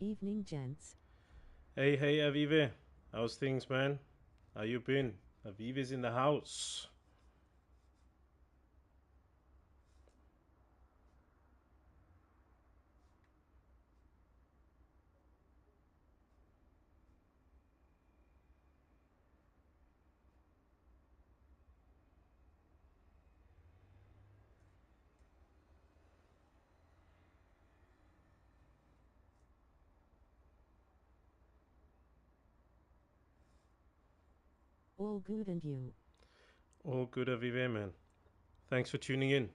Evening, gents. Hey, Avive. How's things, man? How you been? Avive's in the house. All good and you? All good, Avive, man. Thanks for tuning in.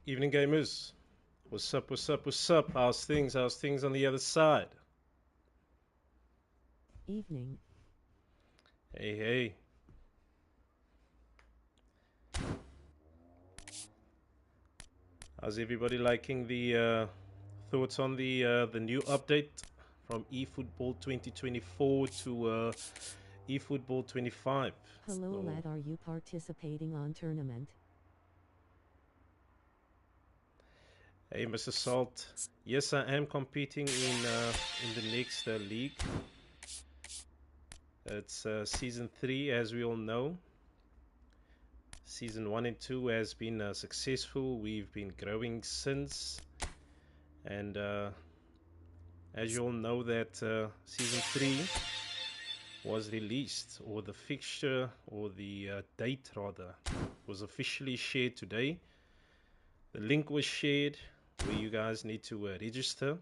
Evening, gamers. What's up? How's things on the other side? Evening. Hey. How's everybody liking the thoughts on the new update from eFootball 2024 to eFootball 25? Hello, Oh, lad. Are you participating on tournament? hey, Mr. Salt. Yes, I am competing in the next league. It's season 3, as we all know. Season 1 and 2 has been successful. We've been growing since. And as you all know, that season 3 was released, or the fixture, or the date rather, was officially shared today. The link was shared where you guys need to register.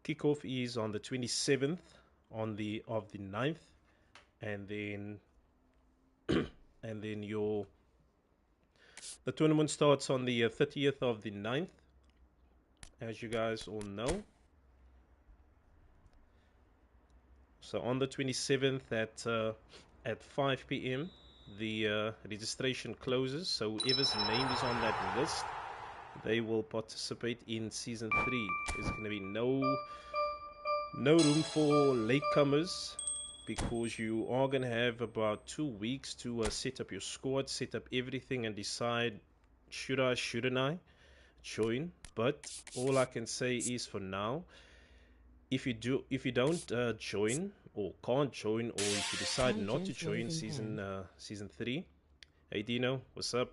Kickoff is on the 27th on the of the 9th, and then your the tournament starts on the 30th of the 9th, as you guys all know. So on the 27th at 5 p.m. the registration closes. So whoever's name is on that list, they will participate in season 3. There's going to be no room for latecomers, because you are going to have about 2 weeks to set up your squad, set up everything, and decide shouldn't I join. But all I can say is, for now, if you don't join, or can't join, or if you decide Hi, not to gents. join Raising hand. season 3. Hey Dino, what's up?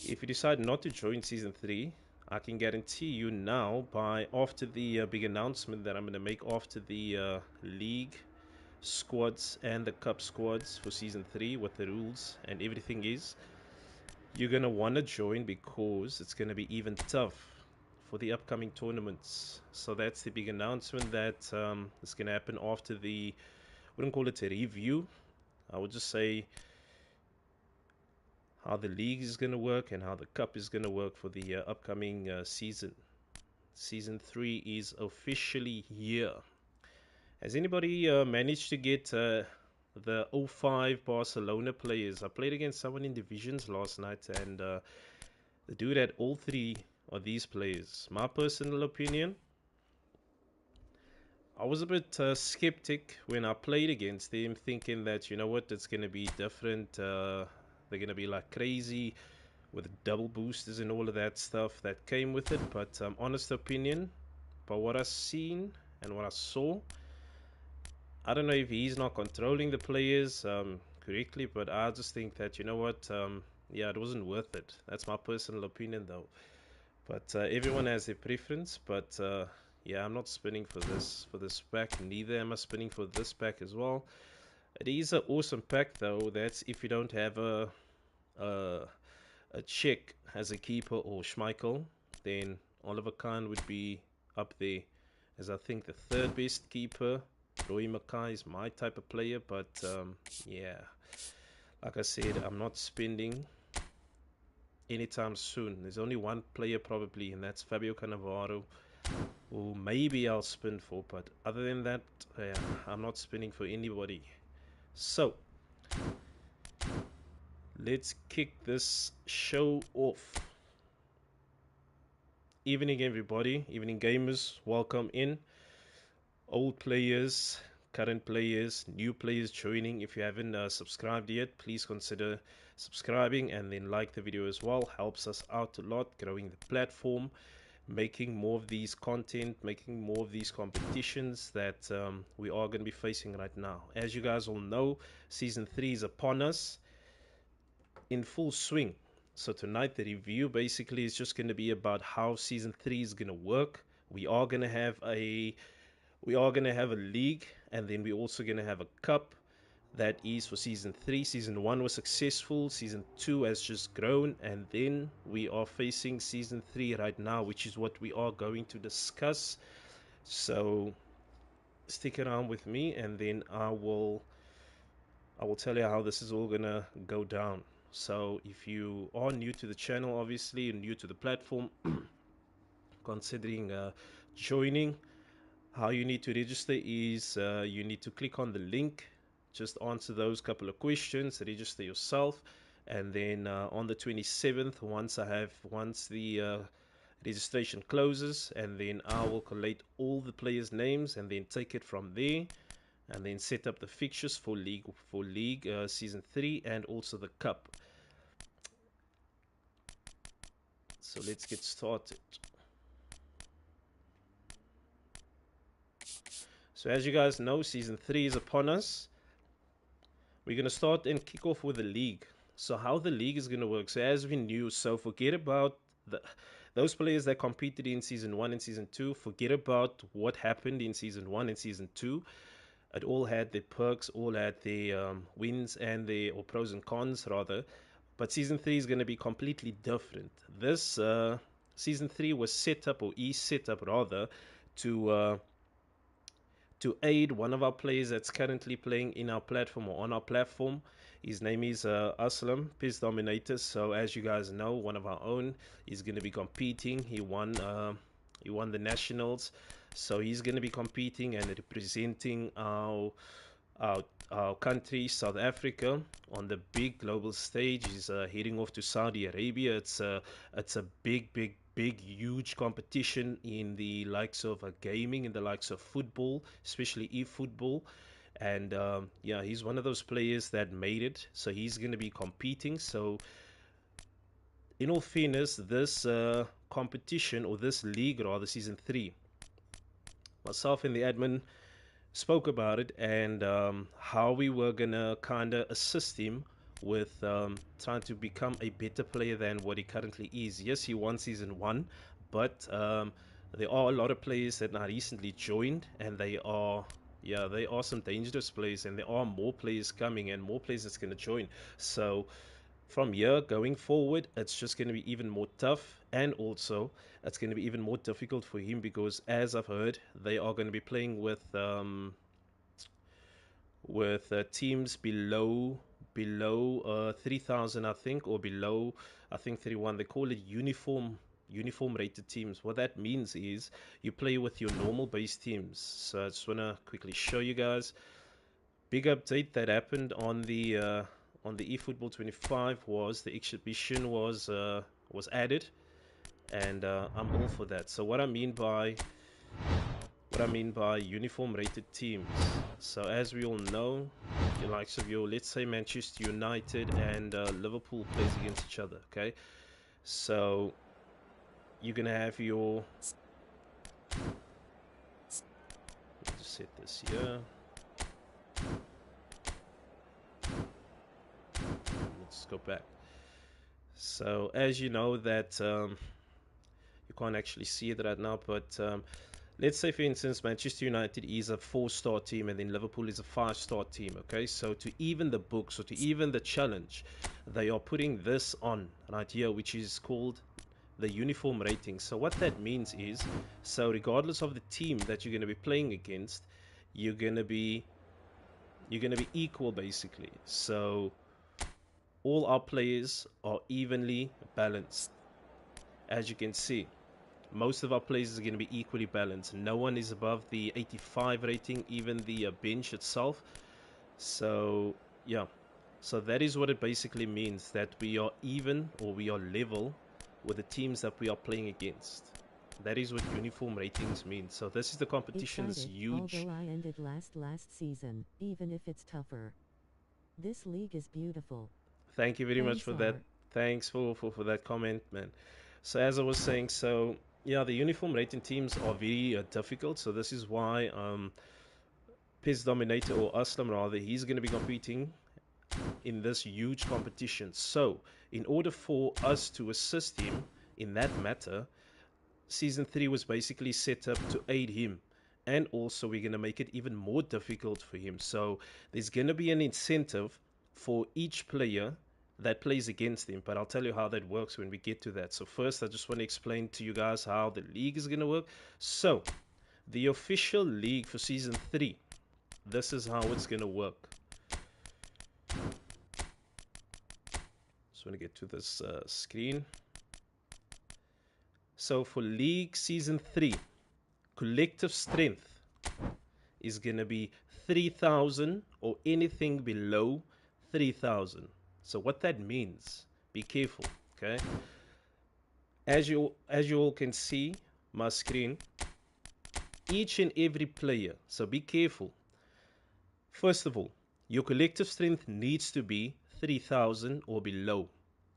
If you decide not to join season 3, I can guarantee you now, by after the big announcement that I'm going to make after the league squads and the cup squads for season 3, what the rules and everything is, you're going to want to join, because it's going to be even tough for the upcoming tournaments. So that's the big announcement that is going to happen after the, wouldn't call it a review, I would just say how the league is going to work and how the cup is going to work for the upcoming season. Season 3 is officially here. Has anybody managed to get the '05 Barcelona players? I played against someone in divisions last night, and the dude had all 3 of these players. My personal opinion, I was a bit skeptic when I played against them, thinking that, you know what, it's going to be different. They're going to be like crazy with double boosters and all of that stuff that came with it. But honest opinion, But what I've seen and what I saw, I don't know if he's not controlling the players correctly, but I just think that, you know what, yeah, it wasn't worth it. That's my personal opinion, though. But everyone has their preference. But yeah, I'm not spinning for this pack. Neither am I spinning for this pack as well. It is an awesome pack, though. That's if you don't have a, a Czech as a keeper or Schmeichel, then Oliver Kahn would be up there as I think the third best keeper. Roy Mackay is my type of player, but yeah, like I said, I'm not spending anytime soon. There's only one player probably, and that's Fabio Cannavaro, who maybe I'll spin for, but other than that, yeah, I'm not spinning for anybody. So, let's kick this show off. Evening, everybody. Evening, gamers. Welcome in. Old players, current players, new players joining. If you haven't subscribed yet, please consider subscribing and then like the video as well. Helps us out a lot, growing the platform, making more of these content, making more of these competitions that we are going to be facing right now. As you guys all know, season 3 is upon us in full swing. So tonight the review basically is just going to be about how season 3 is going to work. We are going to have a league, and then we're also going to have a cup. That is for season 3. Season 1 was successful. Season 2 has just grown, and then we are facing season 3 right now, which is what we are going to discuss. So stick around with me, and then I will tell you how this is all gonna go down. So if you are new to the channel, obviously, and new to the platform, considering joining, how you need to register is you need to click on the link, just answer those couple of questions, register yourself, and then on the 27th, once the registration closes, and then I will collate all the players' names and then take it from there, and then set up the fixtures for league season 3 and also the cup. So let's get started. So as you guys know, season 3 is upon us. We're going to start and kick off with the league. So how the league is going to work. So as we knew, so forget about those players that competed in season 1 and season 2. Forget about what happened in season 1 and season 2. It all had their perks, all had their wins and or pros and cons rather. But season 3 is going to be completely different. This season 3 was set up, or is set up rather, to aid one of our players that's currently playing in our platform or on our platform. His name is Aslam, Piss Dominator. So as you guys know, one of our own is going to be competing. He won the nationals, so he's going to be competing and representing our country, South Africa, on the big global stage. He's heading off to Saudi Arabia. It's a big, huge competition in the likes of gaming, in the likes of football, especially eFootball. And yeah, he's one of those players that made it, so he's going to be competing. So in all fairness, this competition, or this league rather, season 3, myself and the admin spoke about it, and how we were gonna kind of assist him with trying to become a better player than what he currently is. Yes, he won season 1, but there are a lot of players that now recently joined, and they are some dangerous players, and there are more players coming and more players that's going to join. So from here going forward, it's just going to be even more tough, and also it's going to be even more difficult for him, because as I've heard, they are going to be playing with teams below 3,000, I think, or below, I think, 31. They call it uniform rated teams. What that means is you play with your normal base teams. So I just want to quickly show you guys. Big update that happened on the eFootball 25 was the exhibition was added, and I'm all for that. So what I mean by uniform rated teams. So as we all know, the likes of let's say Manchester United and Liverpool plays against each other. Okay, so you're gonna have your set this here. Let's go back. So as you know that you can't actually see it right now, but let's say, for instance, Manchester United is a 4-star team and then Liverpool is a 5-star team, okay? So to even the books or to even the challenge, they are putting this on right here, which is called the uniform rating. So what that means is, so regardless of the team that you're going to be playing against, you're going to be equal basically. So all our players are evenly balanced. As you can see, most of our players are going to be equally balanced. No one is above the 85 rating, even the bench itself. So yeah, so that is what it basically means, that we are even or we are level with the teams that we are playing against. That is what uniform ratings mean. So this is the competition is Excited, huge. although I ended last season, even if it's tougher. This league is beautiful. Thank you very much Thanks, for that. Thanks for that comment, man. So as I was saying, so yeah, the uniform rating teams are very difficult. So this is why PES Dominator, or Aslam rather, he's going to be competing in this huge competition. So in order for us to assist him in that matter, Season 3 was basically set up to aid him. And also we're going to make it even more difficult for him. So there's going to be an incentive for each player that plays against him. But I'll tell you how that works when we get to that. So first, I just want to explain to you guys how the league is going to work. So the official league for Season 3, this is how it's going to work. Just want to get to this screen. So for League Season 3, collective strength is going to be 3,000 or anything below 3,000. So what that means, be careful, okay? As you all can see my screen, each and every player, so be careful. First of all, your collective strength needs to be 3,000 or below,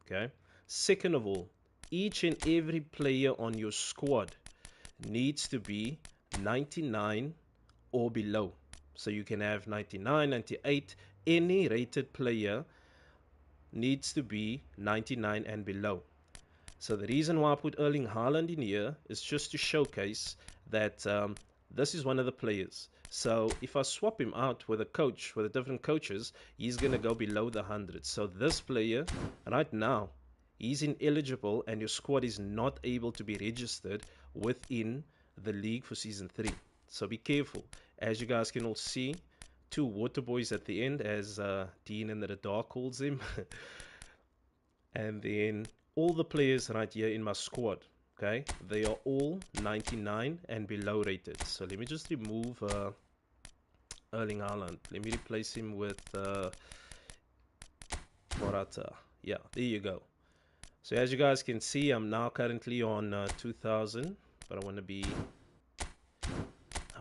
okay? Second of all, each and every player on your squad needs to be 99 or below. So you can have 99, 98. Any rated player needs to be 99 and below. So the reason why I put Erling Haaland in here is just to showcase that this is one of the players. So if I swap him out with a coach, with the different coaches, he's going to go below the 100. So this player right now, he's ineligible and your squad is not able to be registered within the league for Season 3. So be careful. As you guys can all see, 2 water boys at the end, as Dean in the Dark calls him. And then all the players right here in my squad, okay, they are all 99 and below rated. So let me just remove Erling Haaland. Let me replace him with Morata. Yeah, there you go. So as you guys can see, I'm now currently on 2,000, but I want to be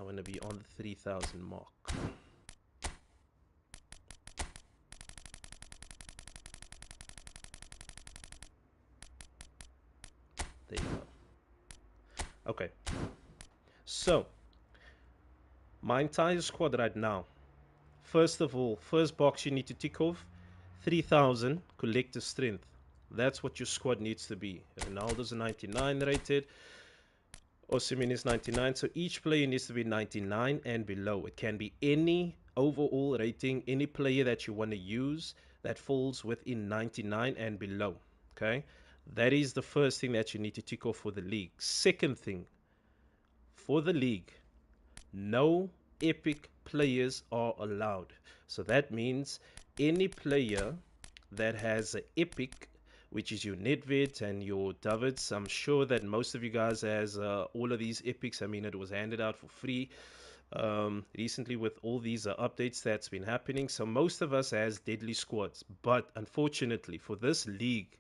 on the 3,000 mark. There you go. Okay. So my entire squad right now. First of all, first box you need to tick off 3,000 collective strength. That's what your squad needs to be. Ronaldo's a 99 rated. Osimhen is 99. So each player needs to be 99 and below. It can be any overall rating, any player that you want to use that falls within 99 and below. Okay, that is the first thing that you need to tick off for the league. Second thing, for the league, no epic players are allowed. So that means any player that has an epic, which is your Nedved and your Davids. I'm sure that most of you guys has all of these epics. I mean, it was handed out for free recently with all these updates that's been happening. So most of us has deadly squads. But unfortunately for this league,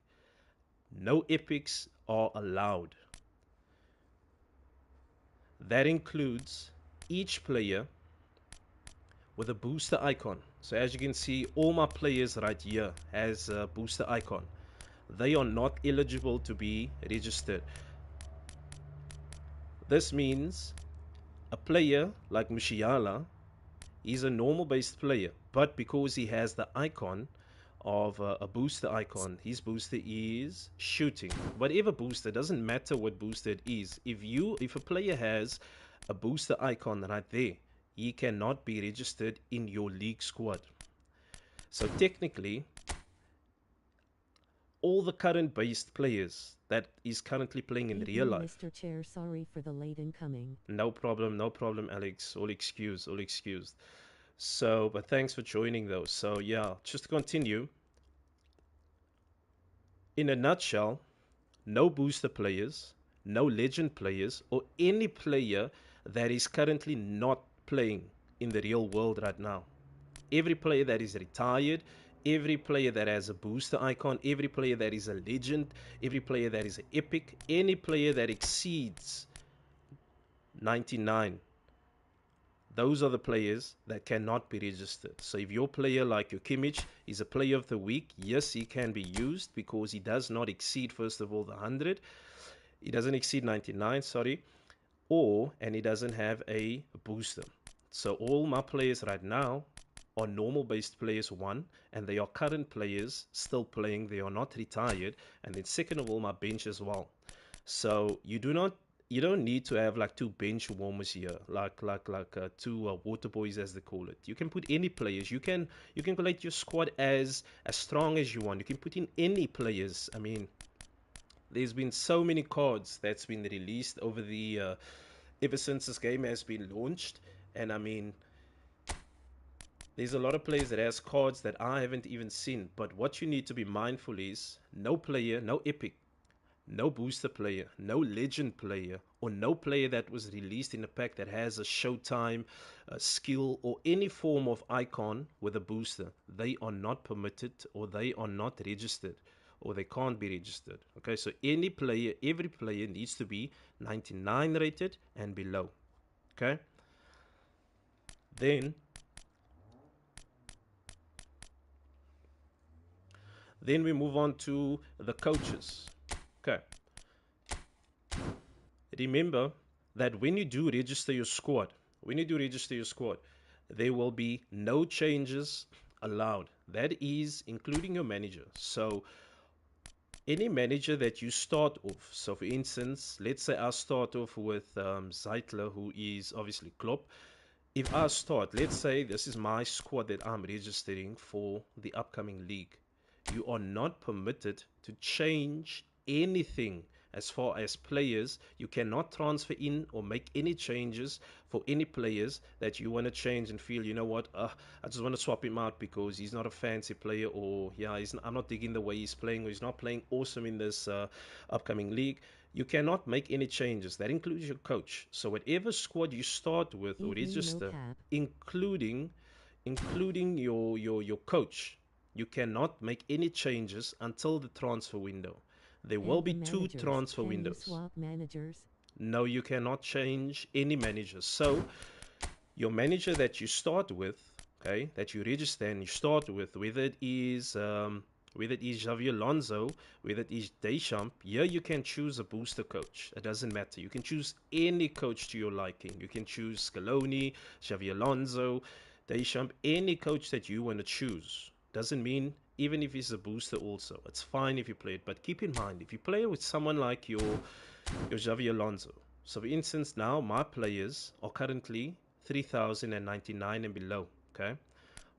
no epics are allowed. That includes each player with a booster icon. So as you can see, all my players right here has a booster icon. They are not eligible to be registered. This means A player like Musiala, he's a normal based player, but because he has the icon of a booster icon, his booster is shooting. Whatever booster, doesn't matter what booster it is. If a player has a booster icon right there, he cannot be registered in your league squad. So technically, all the current based players that is currently playing in real life. Mr. Chair, sorry for the late incoming. No problem, Alex. All excused. So, but thanks for joining though. So yeah, just to continue. In a nutshell, no booster players, no legend players, or any player that is currently not playing in the real world right now. Every player that is retired, every player that has a booster icon, every player that is a legend, every player that is an epic, any player that exceeds 99, those are the players that cannot be registered. So if your player like your Kimmich is a player of the week, yes, he can be used because he does not exceed, first of all, the 100. He doesn't exceed 99, sorry. And he doesn't have a booster. So all my players right now are normal based players, one, and they are current players still playing. They are not retired. And then second of all, my bench as well. So you don't need to have like two bench warmers here, like two water boys as they call it. You can put any players. You can collect your squad as strong as you want. You can put in any players. I mean, there's been so many cards that's been released over the ever since this game has been launched, and I mean, there's a lot of players that has cards that I haven't even seen. But what you need to be mindful is no player, no epic, no booster player, no legend player, or no player that was released in a pack that has a showtime, a skill, or any form of icon with a booster. They are not permitted, or they are not registered, or they can't be registered. Okay, so any player, every player needs to be 99 rated and below. Okay, then we move on to the coaches. Okay, remember that when you do register your squad, there will be no changes allowed. That is including your manager. So any manager that you start off, so for instance, let's say I start off with Zeitler, who is obviously Klopp. If I start, let's say this is my squad that I'm registering for the upcoming league, you are not permitted to change anything. As far as players, you cannot transfer in or make any changes for any players that you want to change and feel, you know what, I just want to swap him out because he's not a fancy player, or yeah, I'm not digging the way he's playing, or he's not playing awesome in this upcoming league. You cannot make any changes. That includes your coach. So whatever squad you start with or register, including your coach, you cannot make any changes until the transfer window. There will be two transfer windows. Can you swap managers? No, you cannot change any managers. So your manager that you start with, okay, that you register and you start with, whether it is Xavi Alonso, whether it is Deschamps, here you can choose a booster coach. It doesn't matter. You can choose any coach to your liking. You can choose Scaloni, Xavi Alonso, Deschamps, any coach that you want to choose. Doesn't mean even if he's a booster also. It's fine if you play it. But keep in mind, if you play with someone like your Xavi Alonso. So for instance, now my players are currently 3,099 and below. Okay.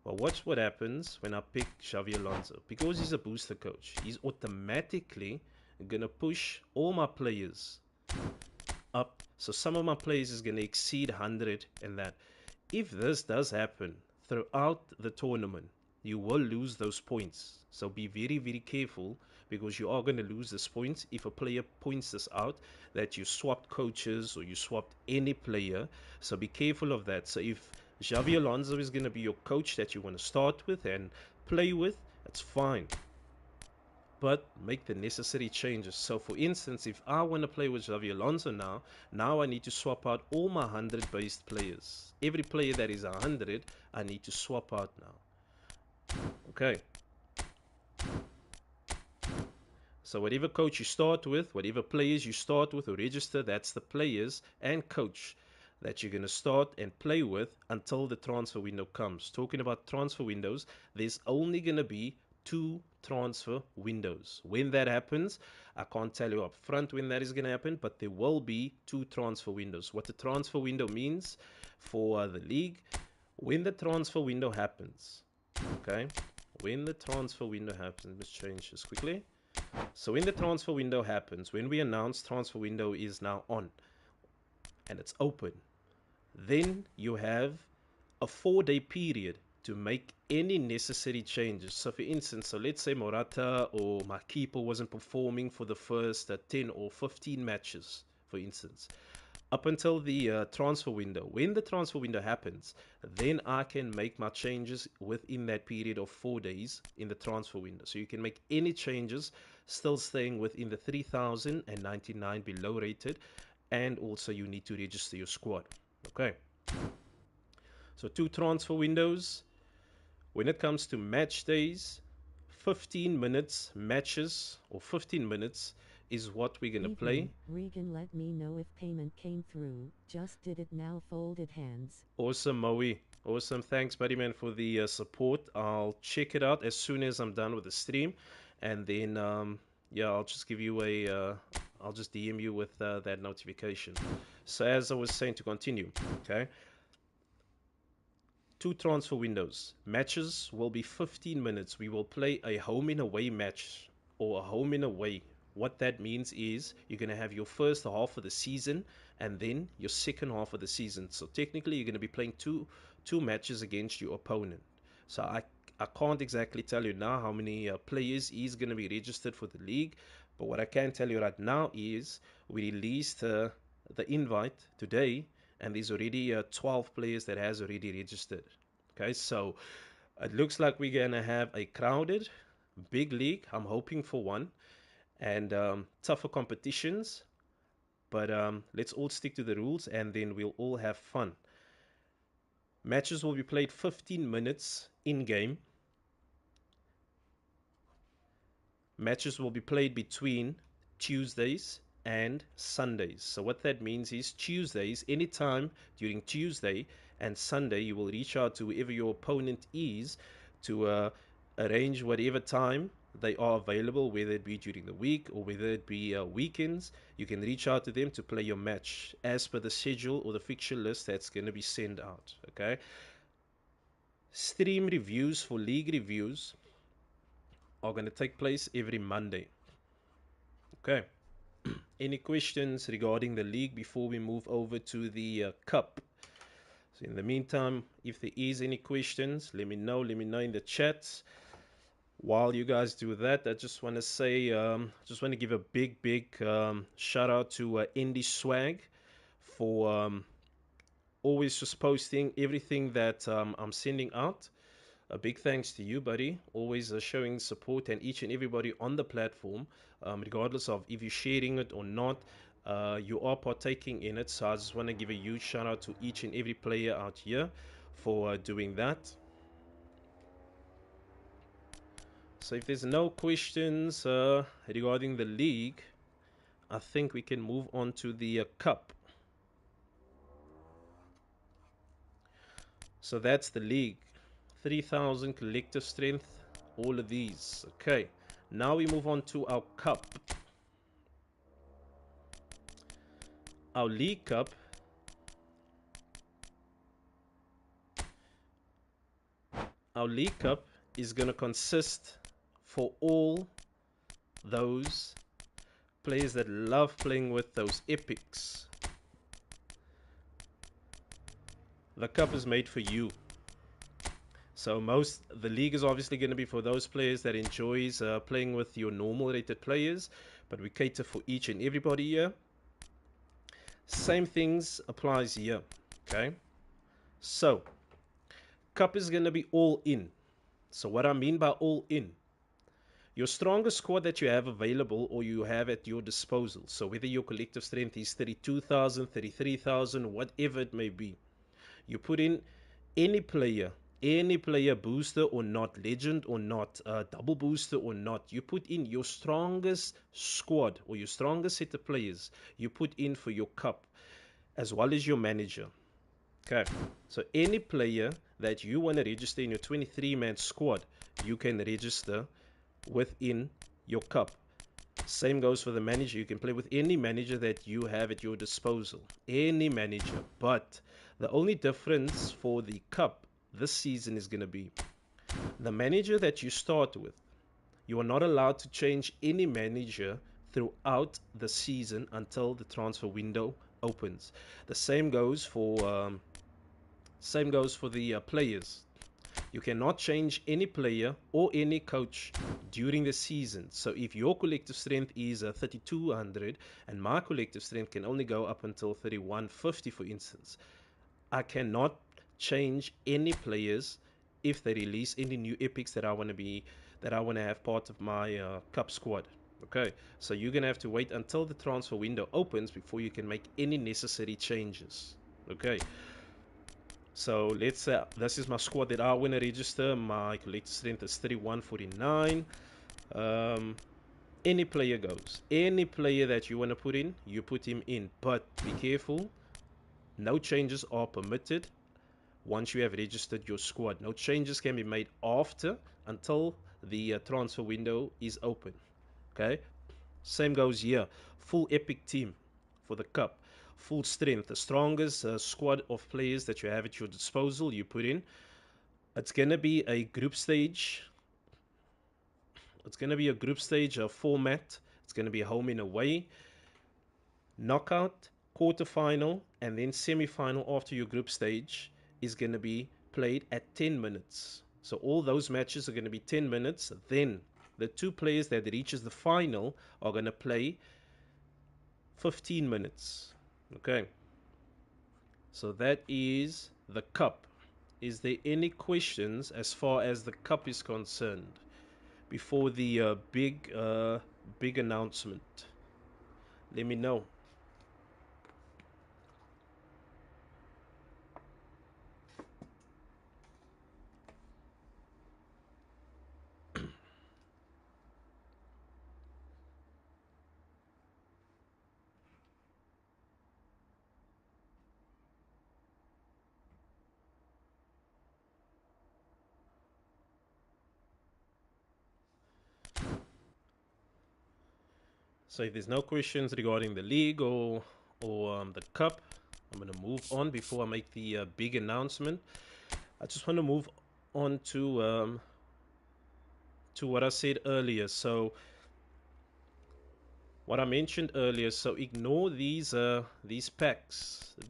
Well, watch what happens when I pick Xavi Alonso. Because he's a booster coach, he's automatically going to push all my players up. So some of my players is going to exceed 100 and that. If this does happen throughout the tournament, you will lose those points. So be very, very careful, because you are going to lose these points if a player points this out, that you swapped coaches or you swapped any player. So be careful of that. So if Xavi Alonso is going to be your coach that you want to start with and play with, that's fine. But make the necessary changes. So for instance, if I want to play with Xavi Alonso now I need to swap out all my 100 based players. Every player that is 100, I need to swap out now. Okay. So whatever coach you start with, whatever players you start with or register, that's the players and coach that you're going to start and play with until the transfer window comes. Talking about transfer windows, there's only going to be 2 transfer windows. When that happens, I can't tell you up front when that is going to happen, but there will be 2 transfer windows. What the transfer window means for the league, when the transfer window happens, okay, when the transfer window happens, let's change this quickly. So when the transfer window happens, when we announce transfer window is now on and it's open, then you have a 4-day period to make any necessary changes. So for instance, let's say Morata or my keeper wasn't performing for the first 10 or 15 matches, for instance, up until the transfer window. When the transfer window happens, then I can make my changes within that period of 4 days in the transfer window. So you can make any changes, still staying within the 3,099 below rated, and also you need to register your squad. Okay. So 2 transfer windows. When it comes to match days, 15 minutes matches or 15 minutes is what we're going to play. Regan, let me know if payment came through. Just did it now, folded hands. Awesome, Moe. Awesome. Thanks, buddy man, for the support. I'll check it out as soon as I'm done with the stream. And then, yeah, I'll just give you I'll just DM you with that notification. So as I was saying, to continue, okay? 2 transfer windows. Matches will be 15 minutes. We will play a home and away match or a home and away. What that means is you're going to have your first half of the season and then your second half of the season. So technically you're going to be playing two matches against your opponent. So I can't exactly tell you now how many players is going to be registered for the league. But what I can tell you right now is we released the invite today, and there's already 12 players that has already registered. Okay, so it looks like we're going to have a crowded, big league. I'm hoping for one. And tougher competitions. But let's all stick to the rules, and then we'll all have fun. Matches will be played 15 minutes in-game. Matches will be played between Tuesdays and Sundays. So what that means is Tuesdays, anytime during Tuesday and Sunday, you will reach out to whoever your opponent is to arrange whatever time they are available, whether it be during the week or whether it be weekends. You can reach out to them to play your match as per the schedule or the fixture list that's going to be sent out. Okay. Stream reviews for league reviews are going to take place every Monday. Okay. Any questions regarding the league before we move over to the cup? So in the meantime, if there is any questions, let me know in the chats. While you guys do that, I just want to say, just want to give a big shout out to Indie Swag for always just posting everything that I'm sending out. A big thanks to you, buddy. Always showing support, and each and everybody on the platform, regardless of if you're sharing it or not, you are partaking in it. So I just want to give a huge shout out to each and every player out here for doing that. So if there's no questions regarding the league, I think we can move on to the cup. So that's the league. 3,000 collective strength, all of these. Okay, now we move on to our cup. Our league cup is going to consist for all those players that love playing with those epics. The cup is made for you. So the league is obviously going to be for those players that enjoys playing with your normal rated players, but we cater for each and everybody here. Same things applies here. Okay, so cup is going to be all in. So what I mean by all in, your strongest squad that you have available or you have at your disposal. So whether your collective strength is 32,000, 33,000, whatever it may be, you put in any player booster or not, legend or not, double booster or not. You put in your strongest squad or your strongest set of players. You put in for your cup. as well as your manager. Okay, so any player that you want to register in your 23-man squad, you can register within your cup. Same goes for the manager. You can play with any manager that you have at your disposal. Any manager. But the only difference for the cup this season is going to be the manager that you start with. You are not allowed to change any manager throughout the season until the transfer window opens. The same goes for the players. You cannot change any player or any coach during the season. So if your collective strength is 3200 and my collective strength can only go up until 3150, for instance, I cannot change any players if they release any new epics that I want to have part of my cup squad. Okay, so you're gonna have to wait until the transfer window opens before you can make any necessary changes. Okay, so let's say this is my squad that I want to register. My collective strength is 3149. Any player goes. Any player that you want to put in, you put him in. But be careful. No changes are permitted once you have registered your squad. No changes can be made after until the transfer window is open. Okay. Same goes here. Full epic team for the cup. Full strength. The strongest squad of players that you have at your disposal, you put in. It's going to be a group stage. It's going to be a group stage format. It's going to be home and away. Knockout, quarterfinal, and then semi-final after your group stage is going to be played at 10 minutes. So all those matches are going to be 10 minutes. Then the two players that reaches the final are going to play 15 minutes. Okay. So that is the cup. Is there any questions as far as the cup is concerned before the big announcement? Let me know. So if there's no questions regarding the league or the cup, I'm going to move on before I make the big announcement. I just want to move on to what I said earlier. So what I mentioned earlier. So ignore these packs of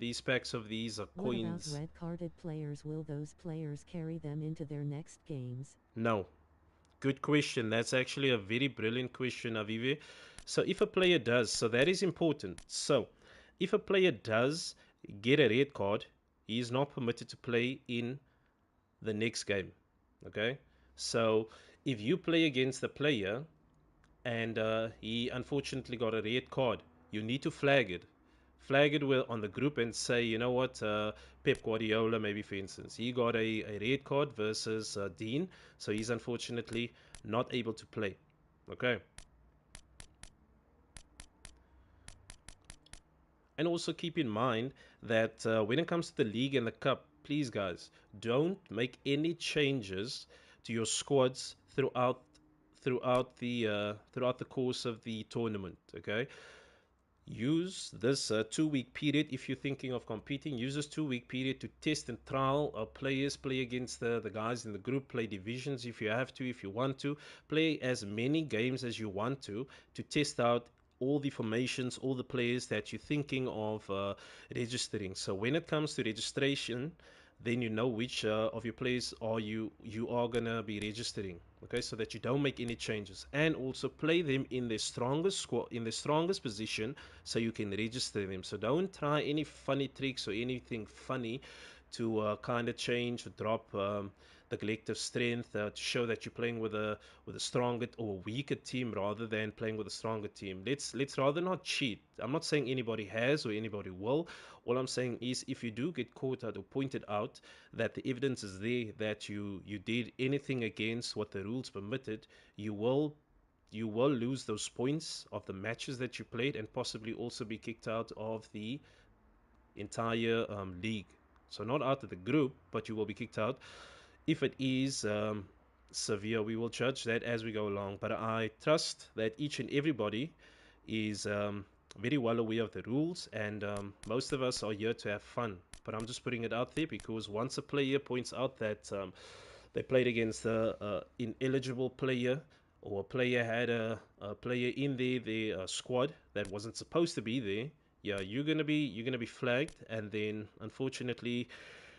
these What about coins. red-carded players? Will those players carry them into their next games? No. Good question. That's actually a very brilliant question, Avive. So if a player does, so that is important. So if a player does get a red card, he is not permitted to play in the next game. Okay? So if you play against the player and he unfortunately got a red card, you need to flag it. Flag it on the group and say, you know what, Pep Guardiola, maybe for instance, he got a red card versus Dean, so he's unfortunately not able to play. Okay. And also keep in mind that when it comes to the league and the cup, please guys, don't make any changes to your squads throughout the course of the tournament. Okay. Use this 2-week period if you're thinking of competing. Use this 2-week period to test and trial players, play against the guys in the group, play divisions if you have to, if you want to, play as many games as you want to test out all the formations, all the players that you're thinking of registering. So when it comes to registration, then you know which of your players you are gonna be registering. Okay, so that you don't make any changes, and also play them in their strongest squad, in their strongest position, so you can register them. So don't try any funny tricks or anything funny to kind of change or drop the collective strength to show that you're playing with a stronger or weaker team rather than playing with a stronger team. Let's rather not cheat. I'm not saying anybody has or anybody will. All I'm saying is if you do get caught out or pointed out that the evidence is there that you did anything against what the rules permitted, you will lose those points of the matches that you played and possibly also be kicked out of the entire league. So not out of the group, but you will be kicked out. If it is severe, we will judge that as we go along. But I trust that each and everybody is very well aware of the rules, and most of us are here to have fun. But I'm just putting it out there because once a player points out that they played against a ineligible player, or a player had a player in their squad that wasn't supposed to be there, yeah, you're gonna be flagged, and then unfortunately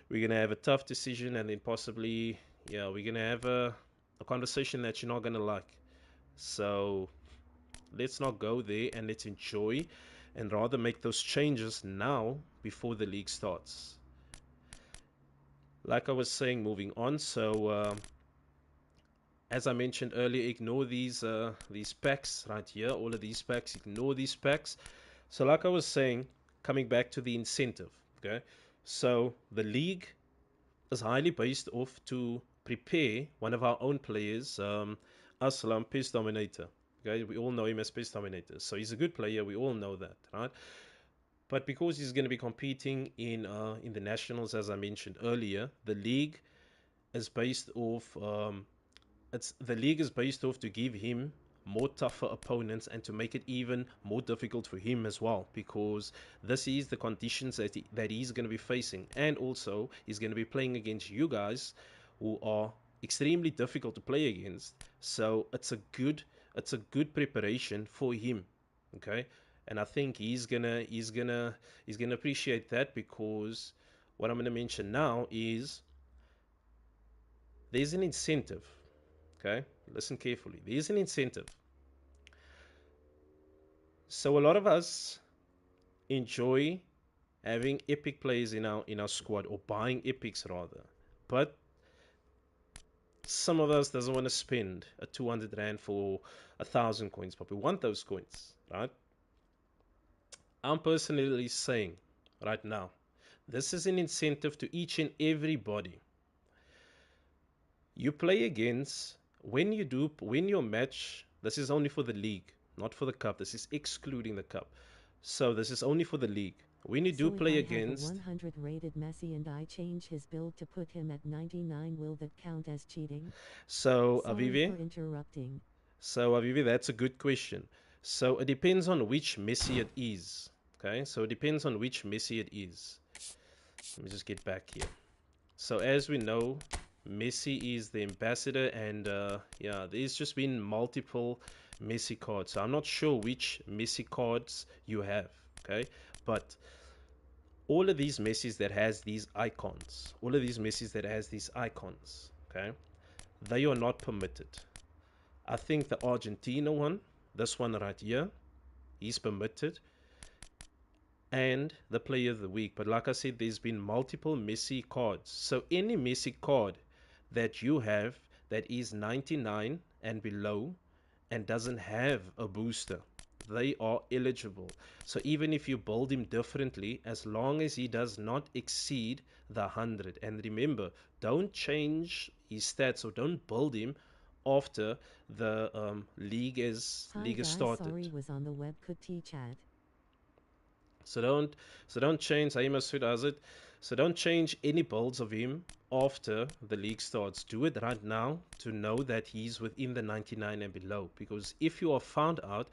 we're gonna have a tough decision, and then possibly, yeah, we're gonna have a conversation that you're not gonna like. So let's not go there, and let's enjoy and rather make those changes now before the league starts. Like I was saying, moving on. So as I mentioned earlier, ignore these packs right here. All of these packs, ignore these packs. So like I was saying, coming back to the incentive. Okay, so the league is highly based off to prepare one of our own players, Aslam Pace Dominator. Okay, we all know him as Pace Dominator, so he's a good player. We all know that, right? But because he's going to be competing in the nationals, as I mentioned earlier, the league is based off. The league is based off to give him more tougher opponents and to make it even more difficult for him as well, because this is the conditions that he's going to be facing, and also he's going to be playing against you guys who are extremely difficult to play against. So it's a good preparation for him. Okay, and I think he's gonna appreciate that, because what I'm going to mention now is there's an incentive. Okay, listen carefully. There's an incentive. So a lot of us enjoy having epic players in our squad, or buying epics rather. But some of us doesn't want to spend a 200 rand for 1,000 coins, but we want those coins, right? I'm personally saying right now, this is an incentive to each and everybody. You play against, when your match, this is only for the league, not for the cup. This is excluding the cup. So this is only for the league. When you do So play if I have a against, 100 rated Messi and I change his build to put him at 99, will that count as cheating? so Sorry Avivi, for interrupting. that's a good question. So it depends on which Messi it is. Okay, so it depends on which Messi it is. Let me just get back here. So as we know, Messi is the ambassador, and yeah, there's just been multiple Messi cards. So I'm not sure which Messi cards you have. Okay, but all of these Messis that has these icons, okay, they are not permitted. I think the Argentina one, this one right here, is permitted, and the player of the week. But like I said, there's been multiple Messi cards. So any Messi card that you have that is 99 and below and doesn't have a booster, they are eligible. So even if you build him differently, as long as he does not exceed the 100. And remember, don't change his stats, or don't build him after the league is Hi guys, started. sorry was on the web could chat. So don't change. Aimasud does it. So don't change any builds of him after the league starts. Do it right now to know that he's within the 99 and below. Because if you are found out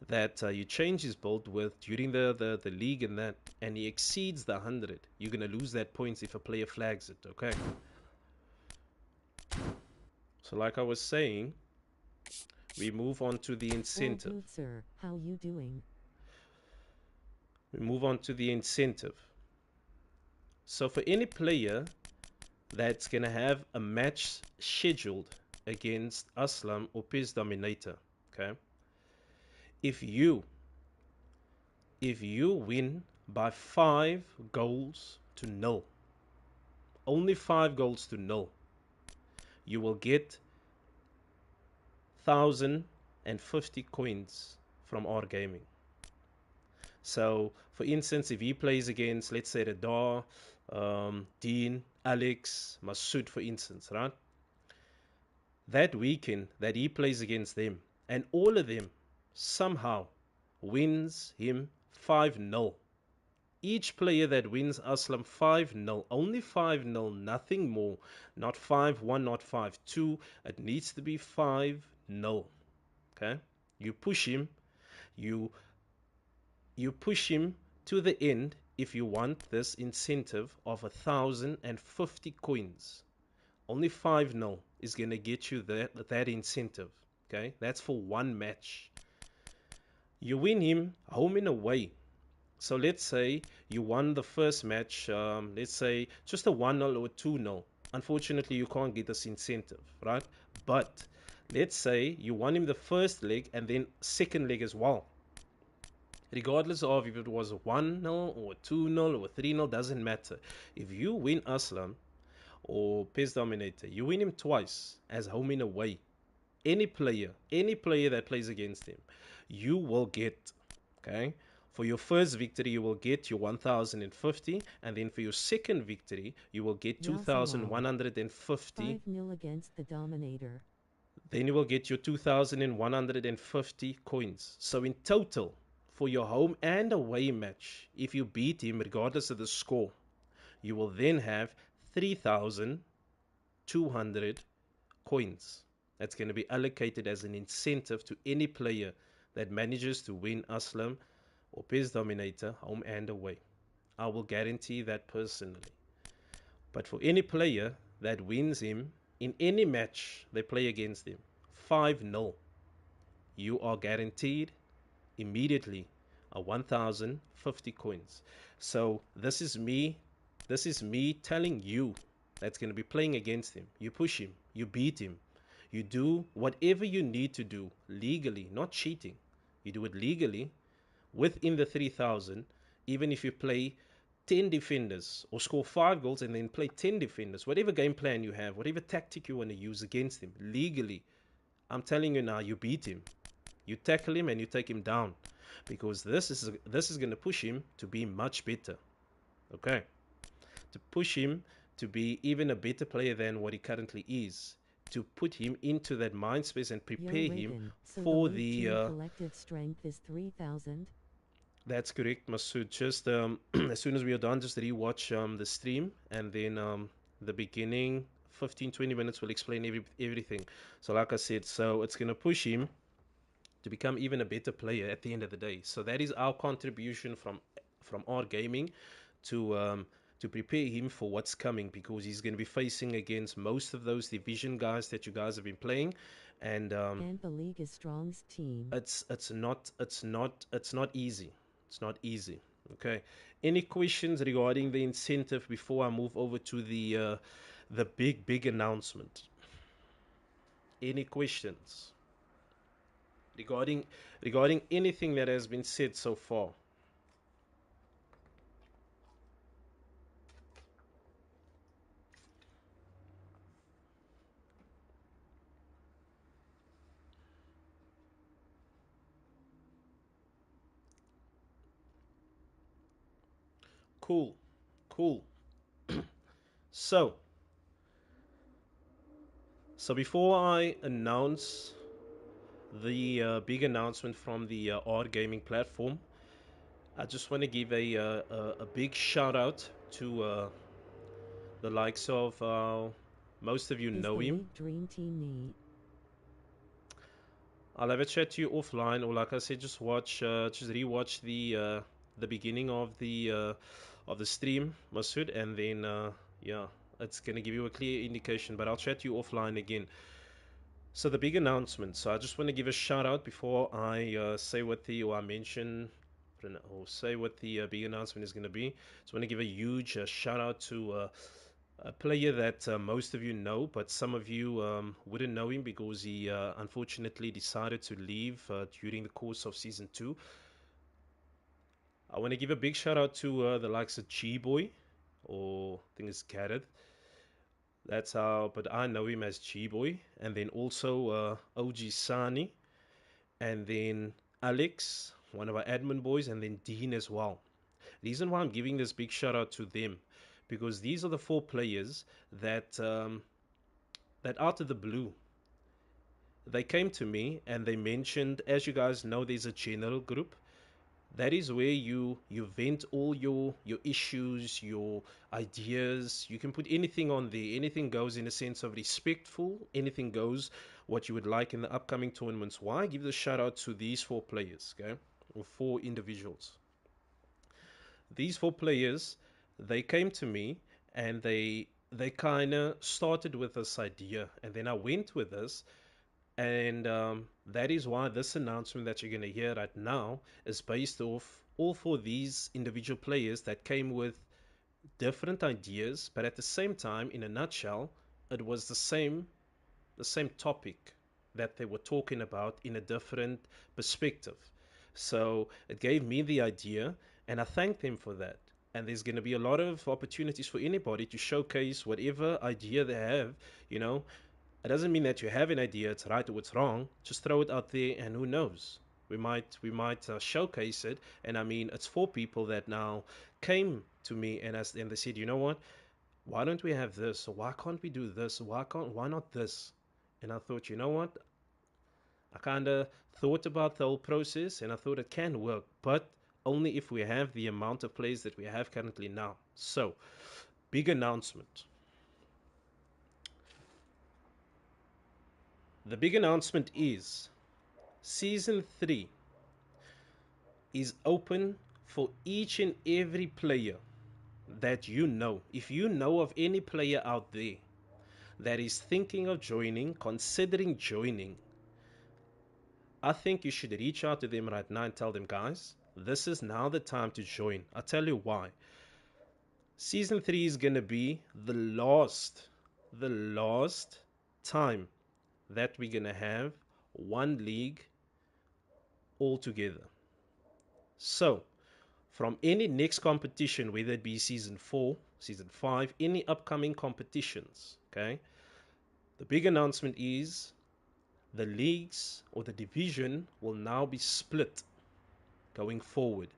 that you change his build during the league and he exceeds the 100, you're gonna lose that points if a player flags it. Okay. So like I was saying, we move on to the incentive. All good, sir. How you doing? We move on to the incentive. So for any player that's going to have a match scheduled against Aslam or Piz Dominator, okay? If you win by 5 goals to 0, only 5 goals to 0, you will get 1,050 coins from our gaming. So, for instance, if he plays against, let's say, Radar, Dean, Alex, Masood, for instance, right? That weekend that he plays against them, and all of them somehow wins him 5-0, Each player that wins Aslam 5-0, only 5-0, nothing more. Not 5-1, not 5-2. It needs to be 5-0. Okay? You push him, you you push him to the end if you want this incentive of 1,050 coins. Only 5-0 is gonna get you that incentive. Okay? That's for one match. You win him home and away. So let's say you won the first match, let's say just a 1-0 or 2-0. Unfortunately, you can't get this incentive, right? But let's say you won him the first leg and then second leg as well. Regardless of if it was a 1-0 or 2-0 or 3-0, doesn't matter. If you win Aslam or PES Dominator, you win him twice as home and away. Any player that plays against him, you will get, okay? For your first victory, you will get your 1,050, and then for your second victory, you will get 2,150. 5-0 against the Dominator. Then you will get your 2,150 coins. So in total, for your home and away match, if you beat him, regardless of the score, you will then have 3,200 coins. That's going to be allocated as an incentive to any player that manages to win Aslam or PES Dominator home and away. I will guarantee that personally. But for any player that wins him in any match they play against him, 5-0, you are guaranteed immediately a 1,050 coins. So this is me telling you that's going to be playing against him. You push him, you beat him, you do whatever you need to do legally, not cheating. You do it legally within the 3,000, even if you play 10 defenders or score 5 goals and then play 10 defenders, whatever game plan you have, whatever tactic you want to use against him, legally, I'm telling you now, you beat him. You tackle him and you take him down, because this is going to push him to be much better. Okay? To push him to be even a better player than what he currently is. To put him into that mind space and prepare him for the collective strength is 3,000. That's correct, Masood. Just as soon as we are done, just rewatch the stream, and then the beginning 15-20 minutes will explain everything. So like I said, so it's going to push him to become even a better player at the end of the day. So that is our contribution from our gaming to prepare him for what's coming, because he's going to be facing against most of those division guys that you guys have been playing, and the league is strong's team. It's not easy. It's not easy. Okay. Any questions regarding the incentive before I move over to the big announcement? Any questions regarding anything that has been said so far? Cool. So before I announce the big announcement from the R Gaming platform, I just want to give a big shout out to the likes of most of you know him. Dream team neat. I'll have a chat to you offline, or like I said, just rewatch the beginning of the stream, Masood, and then yeah, it's gonna give you a clear indication. But I'll chat to you offline again. So the big announcement. So I just want to give a shout out before I say what I mention or say what the big announcement is going to be. So I want to give a huge shout out to a player that most of you know, but some of you wouldn't know him because he unfortunately decided to leave during the course of Season 2. I want to give a big shout out to the likes of G-Boy, or I think it's Gareth. That's how, but I know him as G-Boy. And then also OG Sani, and then Alex, one of our admin boys, and then Dean as well. Reason why I'm giving this big shout out to them, because these are the 4 players that out of the blue, they came to me and they mentioned, as you guys know, there's a general group That is where you vent all your issues, your ideas. You can put anything on there. Anything goes in a sense of respectful. Anything goes what you would like in the upcoming tournaments. Why? Give the shout out to these four players, okay? Or four individuals. These four players, they came to me and they kind of started with this idea, and then I went with this, and that is why this announcement that you're going to hear right now is based off all for these individual players that came with different ideas, but at the same time, in a nutshell, it was the same topic that they were talking about in a different perspective. So it gave me the idea, and I thank them for that. And there's going to be a lot of opportunities for anybody to showcase whatever idea they have. You know, it doesn't mean that you have an idea, it's right or it's wrong. Just throw it out there, and who knows? We might showcase it. And I mean, it's four people that now came to me and they said, you know what? Why don't we have this? Or why can't we do this? Why not this? And I thought, you know what? I kind of thought about the whole process, and I thought it can work, but only if we have the amount of players that we have currently now. So, big announcement. The big announcement is Season 3 is open for each and every player that you know. If you know of any player out there that is thinking of joining, considering joining, I think you should reach out to them right now and tell them, guys, this is now the time to join. I'll tell you why. Season 3 is going to be the last time that we're going to have one league altogether. So, from any next competition, whether it be season 4, season 5, any upcoming competitions, okay, the big announcement is the leagues or the division will now be split going forward.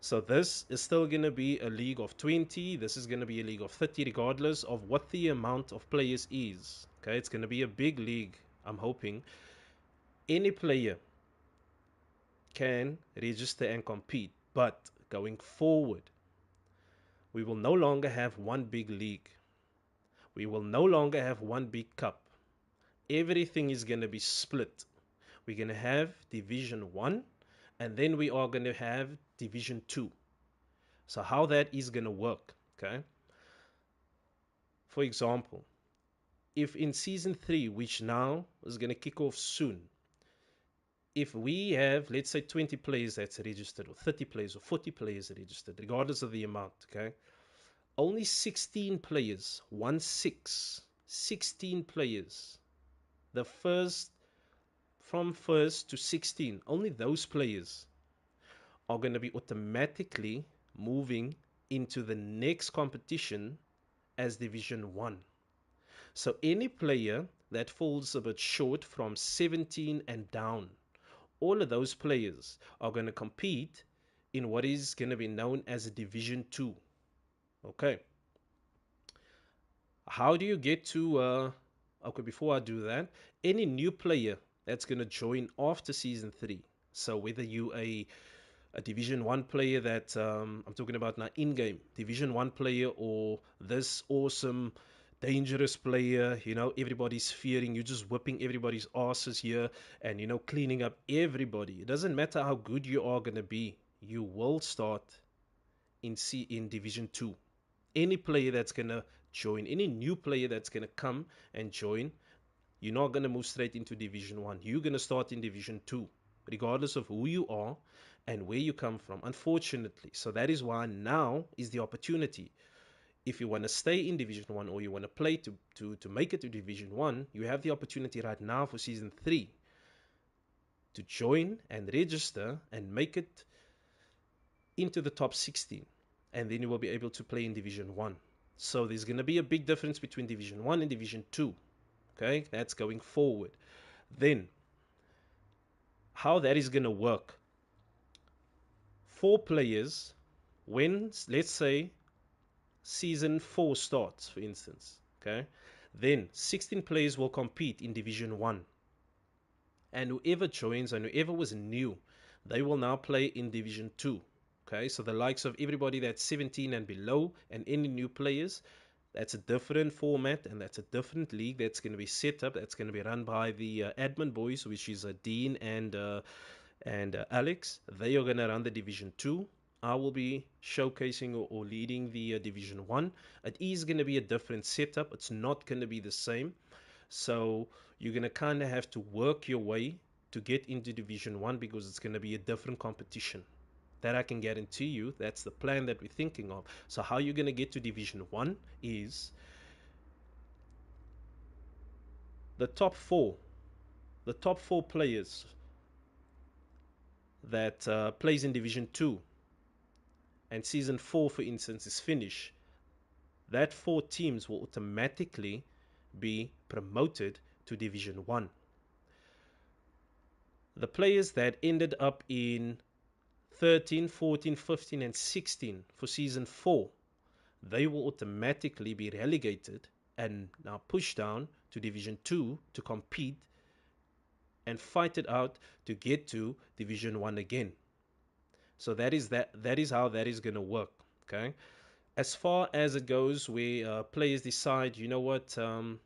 So this is still going to be a league of 20. This is going to be a league of 30, regardless of what the amount of players is. Okay, it's going to be a big league, I'm hoping. Any player can register and compete. But going forward, we will no longer have one big league. We will no longer have one big cup. Everything is going to be split. We're going to have Division 1, and then we are going to have Division 2. So how that is going to work, okay? For example, if in Season 3, which now is going to kick off soon, if we have, let's say, 20 players that's registered, or 30 players, or 40 players registered, regardless of the amount, okay? Only 16 players, 16 players, from first to 16, only those players are going to be automatically moving into the next competition as Division 1. So any player that falls a bit short from 17 and down, all of those players are going to compete in what is going to be known as a Division 2. Okay. How do you get to... okay, before I do that, any new player that's going to join after Season 3, so whether you a Division 1 player that I'm talking about now in-game, Division 1 player, or this awesome, dangerous player, everybody's fearing, you're just whipping everybody's asses here and, cleaning up everybody. It doesn't matter how good you are going to be, you will start in Division 2. Any player that's going to join, any new player that's going to come and join, you're not going to move straight into Division 1. You're going to start in Division 2, regardless of who you are and where you come from, unfortunately. So that is why now is the opportunity. If you want to stay in Division 1, or you want to play to make it to Division 1, you have the opportunity right now for Season 3 to join and register and make it into the top 16. And then you will be able to play in Division 1. So there's going to be a big difference between Division 1 and Division 2. Okay, that's going forward. Then, how that is going to work. 4 players, when, let's say, Season 4 starts, for instance, okay, then 16 players will compete in Division 1. And whoever joins and whoever was new, they will now play in Division 2. Okay, so the likes of everybody that's 17 and below and any new players, that's a different format and that's a different league that's going to be set up. That's going to be run by the admin boys, which is Dean and Alex. They are going to run the Division 2. I will be showcasing or leading the Division 1. It is going to be a different setup. It's not going to be the same. So you're going to kind of have to work your way to get into Division 1 because it's going to be a different competition. That I can guarantee you. That's the plan that we're thinking of. So how you're going to get to Division 1 is the top four players that plays in Division 2 and Season 4, for instance, is finished, that 4 teams will automatically be promoted to Division 1. The players that ended up in 13, 14, 15, and 16 for Season 4, they will automatically be relegated and now pushed down to Division 2 to compete and fight it out to get to Division 1 again. So that is how that is going to work. Okay. As far as it goes, where players decide, you know what, I'm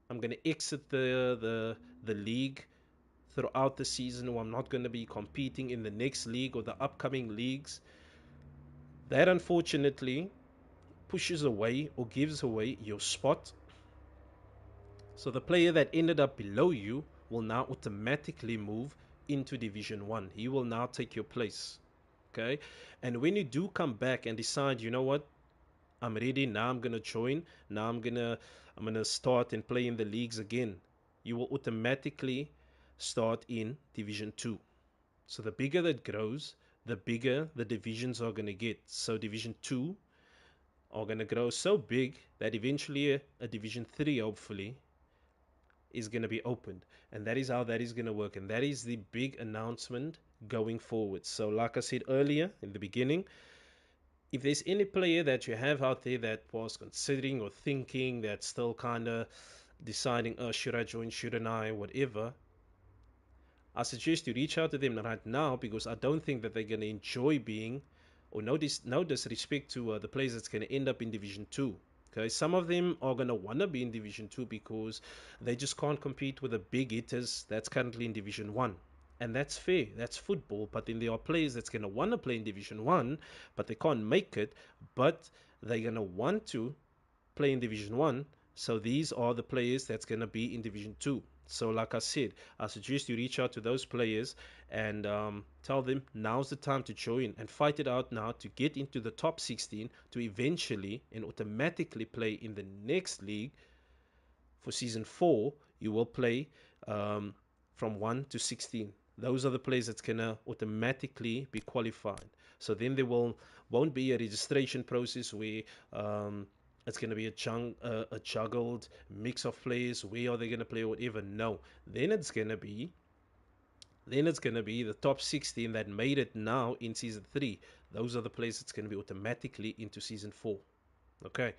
going to exit the league throughout the season, or I'm not going to be competing in the next league or the upcoming leagues. That unfortunately pushes away or gives away your spot. So the player that ended up below you will now automatically move into Division 1. He will now take your place. Okay? And when you do come back and decide, you know what, I'm ready, now I'm going to join, now I'm going to start and play in the leagues again, you will automatically start in Division 2. So the bigger that grows, the bigger the divisions are going to get. So Division 2 are going to grow so big that eventually a Division 3, hopefully, is going to be opened. And that is how that is going to work. And that is the big announcement going forward. So like I said earlier in the beginning, if there's any player that you have out there that was considering or thinking, that's still kind of deciding, should I join, shouldn't I, whatever, I suggest you reach out to them right now, because I don't think that they're going to enjoy being, or no disrespect to the players that's going to end up in Division 2. Okay, some of them are going to want to be in Division 2 because they just can't compete with the big hitters that's currently in Division 1. And that's fair, that's football. But then there are players that's going to want to play in Division 1, but they can't make it, but they're going to want to play in Division 1. So these are the players that's going to be in Division 2. So like I said, I suggest you reach out to those players and tell them now's the time to join and fight it out now to get into the top 16 to eventually and automatically play in the next league. For Season 4, you will play from 1 to 16. Those are the players that's going to automatically be qualified. So then there won't be a registration process where it's going to be a juggled mix of players. Where are they going to play or whatever? No. Then it's going to be the top 16 that made it now in Season 3. Those are the players that's going to be automatically into Season 4. Okay.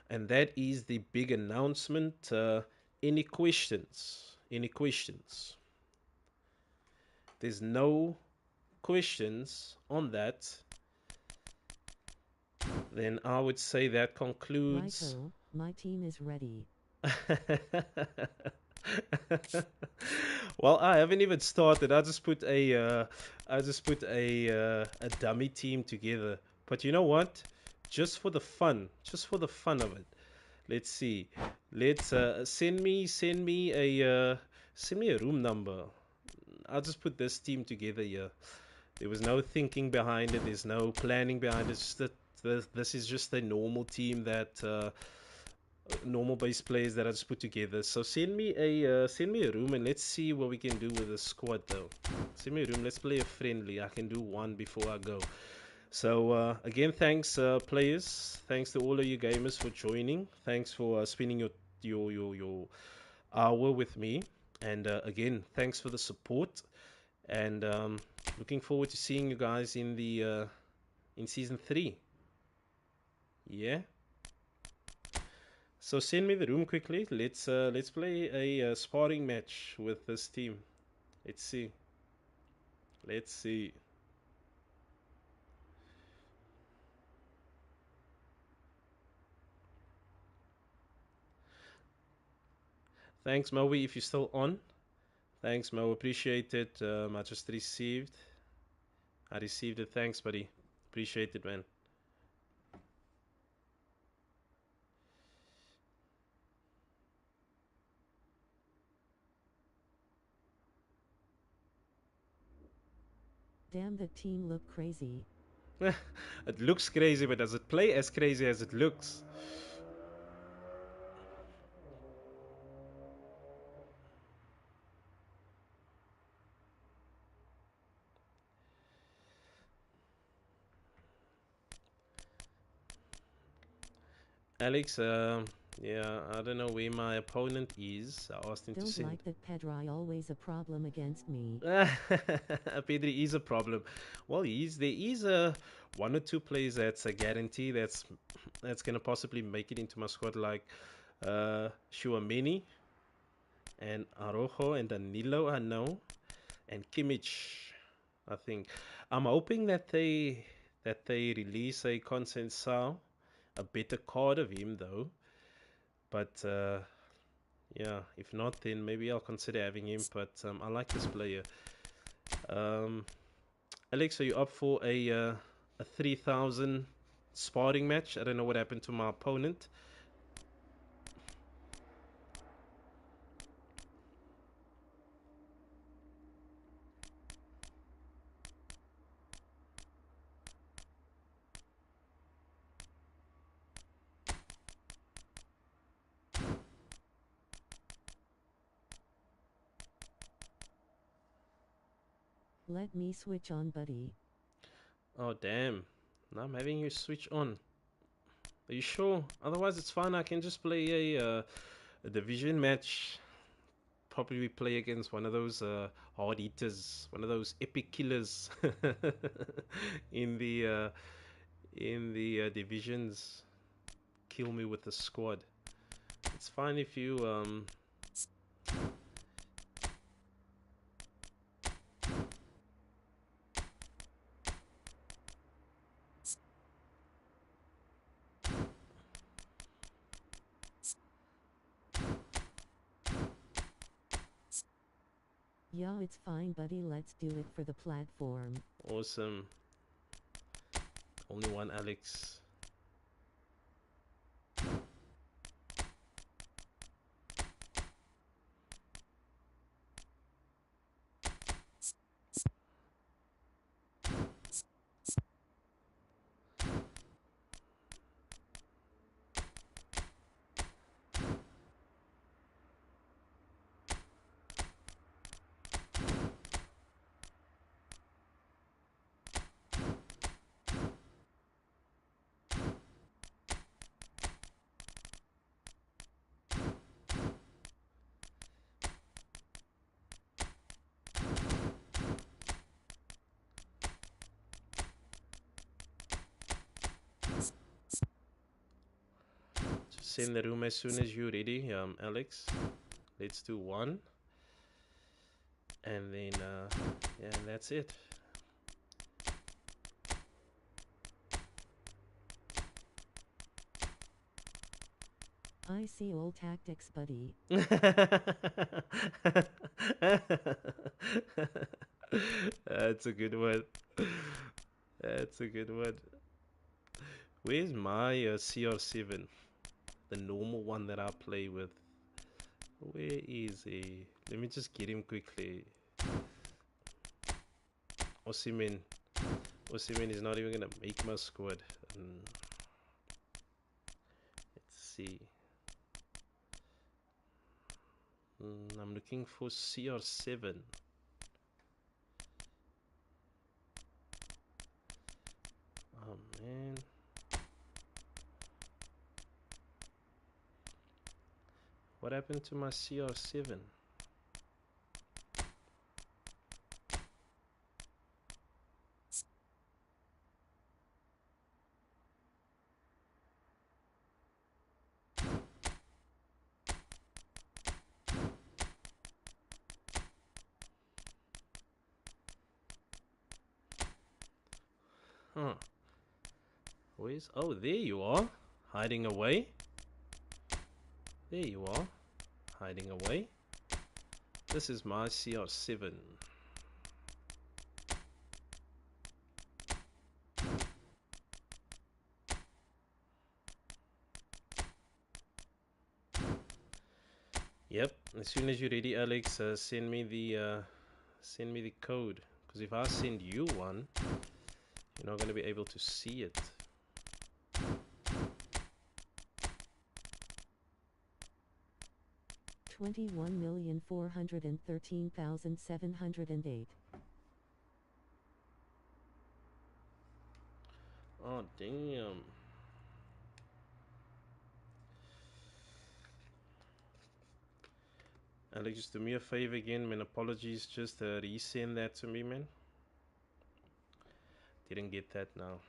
And that is the big announcement. Any questions? Any questions? There's no questions on that. Then I would say that concludes. Righto, my team is ready. Well, I haven't even started. I just put a dummy team together. But you know what? Just for the fun of it. Let's see. Let's send me a room number. I'll just put this team together here. There was no thinking behind it. There's no planning behind it. It's just that this is just a normal team that normal base players that I just put together. So send me a room and let's see what we can do with the squad though. Send me a room. Let's play a friendly. I can do one before I go. So again, thanks players. Thanks to all of you gamers for joining. Thanks for spending your hour with me. And again, thanks for the support. And looking forward to seeing you guys in the in Season 3. Yeah. So send me the room quickly. Let's play a sparring match with this team. Let's see. Let's see. Thanks, Moe, if you're still on. Thanks, Mo. Appreciate it. I just received. I received it. Thanks, buddy. Appreciate it, man. Damn, the team look crazy. It looks crazy, but does it play as crazy as it looks? Alex, yeah, I don't know where my opponent is. I asked him to Don't send. like that Pedri always a problem against me. Pedri is a problem. Well, there is a one or two players that's a guarantee that's gonna possibly make it into my squad, like Shuameni and Arojo and Danilo, I know, and Kimmich, I think. I'm hoping that they release a Consensao, a better card of him though. But yeah, if not, then maybe I'll consider having him. But I like this player. Um, Alex, are you up for a 3,000 sparring match? I don't know what happened to my opponent. Let me switch on, buddy. Oh damn! Now I'm having you switch on. Are you sure? Otherwise, it's fine. I can just play a division match. Probably play against one of those hard eaters, one of those epic killers in the divisions. Kill me with the squad. It's fine if you Yeah, it's fine, buddy. Let's do it for the platform. Awesome. Only one Alex. Just send the room as soon as you're ready, Alex. Let's do one. And then, yeah, and that's it. I see old tactics, buddy. That's a good one. That's a good one. Where's my CR7? The normal one that I play with. Where is he? Let me just get him quickly. Osimhen. Osimhen is not even gonna make my squad. Let's see. I'm looking for CR7. Oh man. What happened to my CR7? Huh. Where's... Oh, there you are. Hiding away. There you are. Hiding away. This is my CR7. Yep. As soon as you're ready, Alex, send me the code. Because if I send you one, you're not going to be able to see it. $21,413,708. Oh, damn. Alex, just do me a favor again, man. Apologies. Just resend that to me, man. Didn't get that now.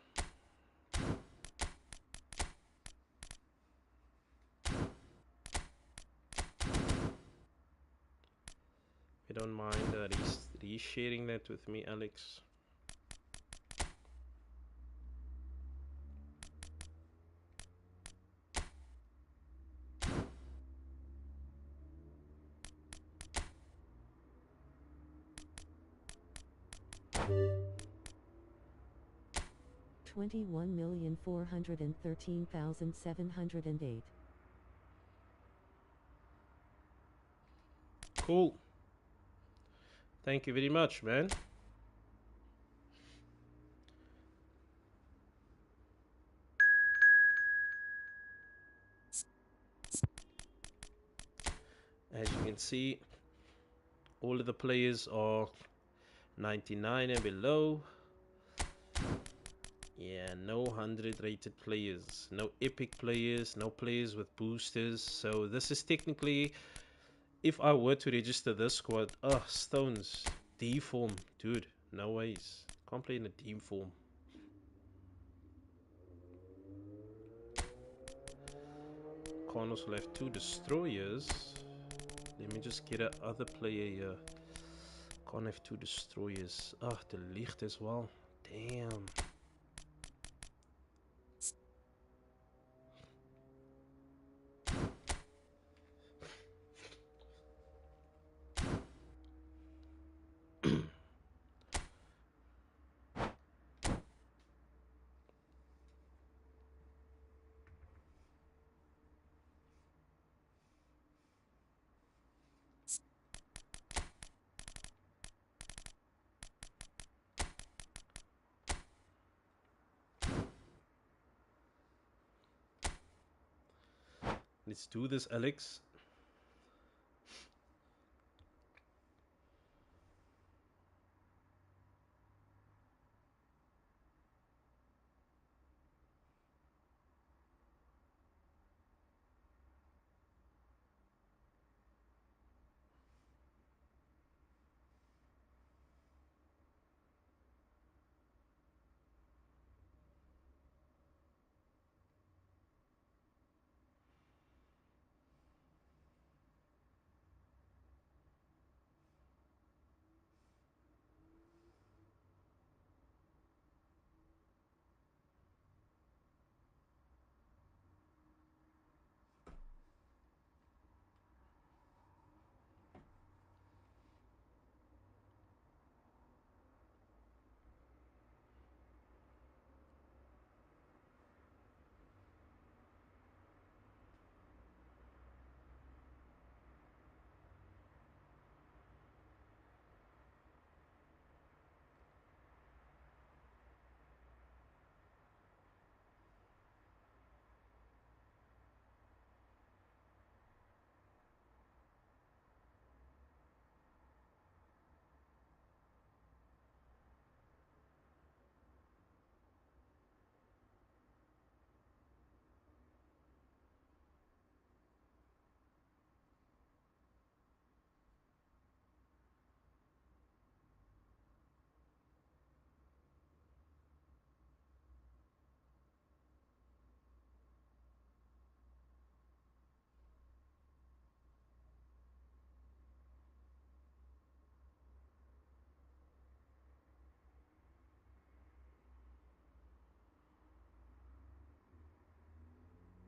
If you don't mind resharing that with me, Alex. $21,413,708. Cool. Thank you very much, man. As you can see, all of the players are 99 and below. Yeah, no 100 rated players, no epic players, no players with boosters. So this is technically, if I were to register this squad, Stones, D form, dude, no ways. Can't play in a D form. Cardinals will have 2 destroyers. Let me just get a other player here. Can't have 2 destroyers. De Ligt as well. Damn. Let's do this, Alex.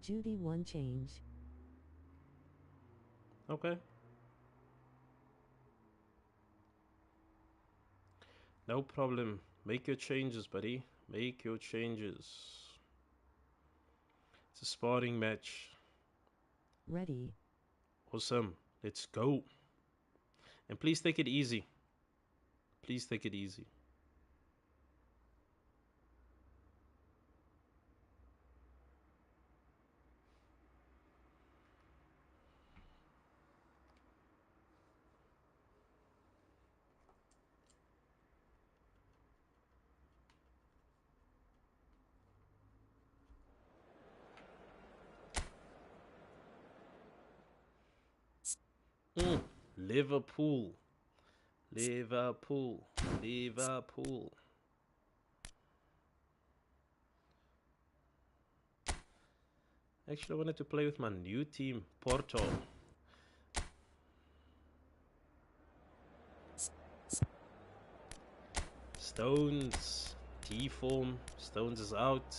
Judy, one change. Okay. No problem. Make your changes, buddy. Make your changes. It's a sparring match. Ready. Awesome. Let's go. And please take it easy. Please take it easy. Liverpool. Liverpool. Liverpool. Actually, I wanted to play with my new team, Porto. Stones. T-form. Stones is out.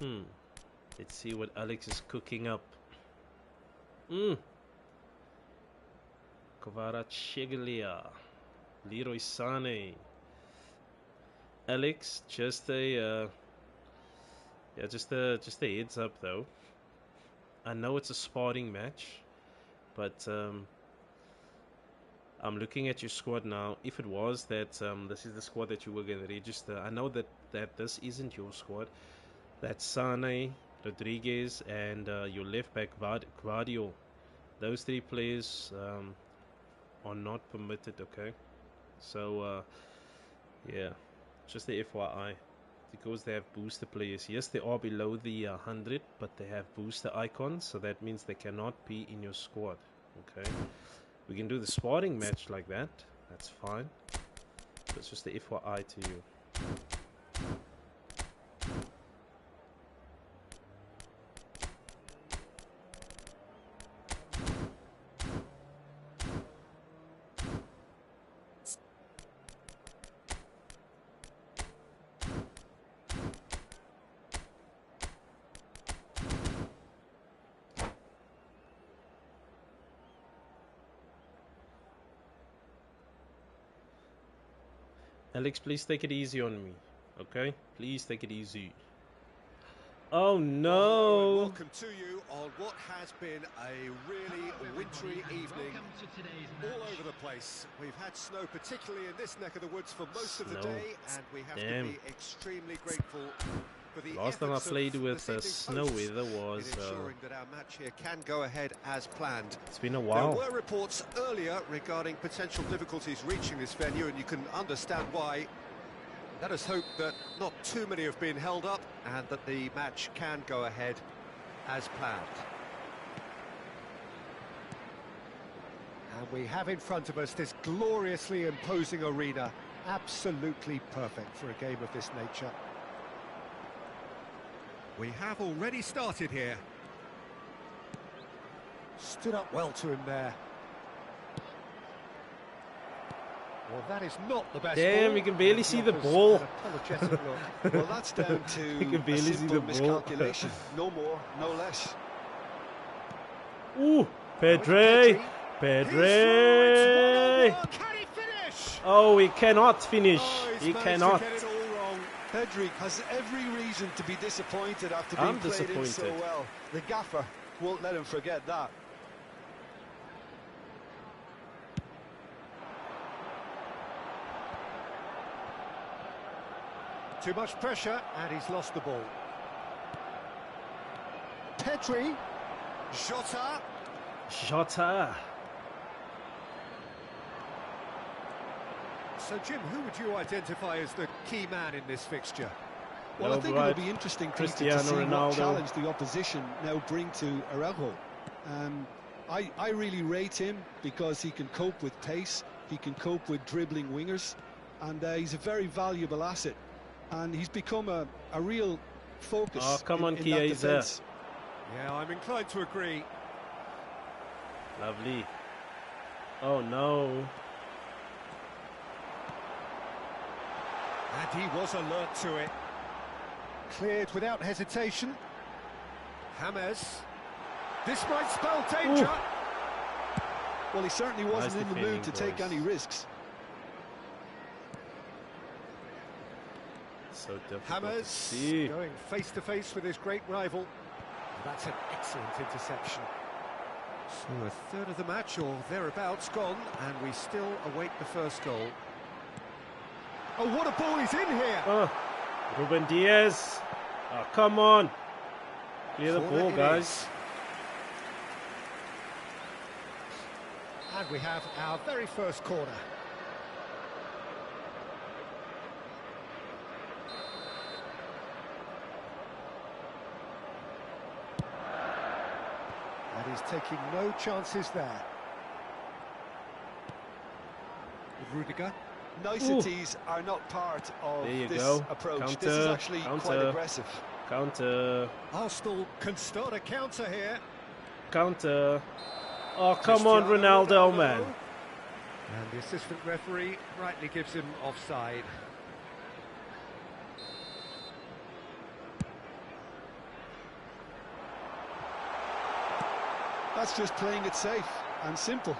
Let's see what Alex is cooking up. Kvaratskhelia, Leroy Sané. Alex, just a heads up though. I know it's a sparring match, but I'm looking at your squad now. If it was that this is the squad that you were going to register, I know that this isn't your squad. That's Sané, Rodriguez, and your left back Gvardiol. Those three players are not permitted, okay? So, yeah, just the FYI. Because they have booster players. Yes, they are below the 100, but they have booster icons, so that means they cannot be in your squad, okay? We can do the sparring match like that. That's fine. That's just the FYI to you. Alex, please take it easy on me, okay? Please take it easy. Oh no! Welcome to you on what has been a really wintry evening all over the place. We've had snow, particularly in this neck of the woods, for most of the day, and we have to be extremely grateful for the last time I played with snow weather was ensuring that our match here can go ahead as planned. It's been a while. There were reports earlier regarding potential difficulties reaching this venue, and you can understand why. Let us hope that not too many have been held up and that the match can go ahead as planned. And we have in front of us this gloriously imposing arena, absolutely perfect for a game of this nature. We have already started here. Stood up well to him there. Well, that is not the best Damn, ball. you can barely see the ball. Well, that's down to you can barely a see simple the miscalculation. No more, no less. Ooh, Pedri! Pedri! Can he finish? Oh, he cannot finish. He cannot. To get it all wrong. Pedri has every reason to be disappointed after I'm being played in so disappointed. well. The gaffer won't let him forget that. Too much pressure, and he's lost the ball. Pedri. Jota. Jota. So, Jim, who would you identify as the key man in this fixture? Well, I think it'll be interesting to see what challenge the opposition now bring to Araujo. I really rate him because he can cope with pace, he can cope with dribbling wingers, and he's a very valuable asset. And he's become a real focus. Oh, come on, in Kia, that he's there. defense. Yeah, I'm inclined to agree. Lovely. Oh, no. And he was alert to it. Cleared without hesitation. James. This might spell danger. Ooh. Well, he certainly wasn't in the mood to boys. take any risks. So difficult to James see. going face to face with his great rival. That's an excellent interception. So a third of the match or thereabouts gone, and we still await the first goal. Oh, what a ball he's in here! Oh, Ruben Diaz. Oh, come on. Clear the ball, guys. And we have our very first corner. And he's taking no chances there. Rudiger. Niceties are not part of this approach. Counter, this is actually quite aggressive. Counter. Arsenal can start a counter here. Counter. Oh, come on, Ronaldo, man. And the assistant referee rightly gives him offside. That's just playing it safe and simple.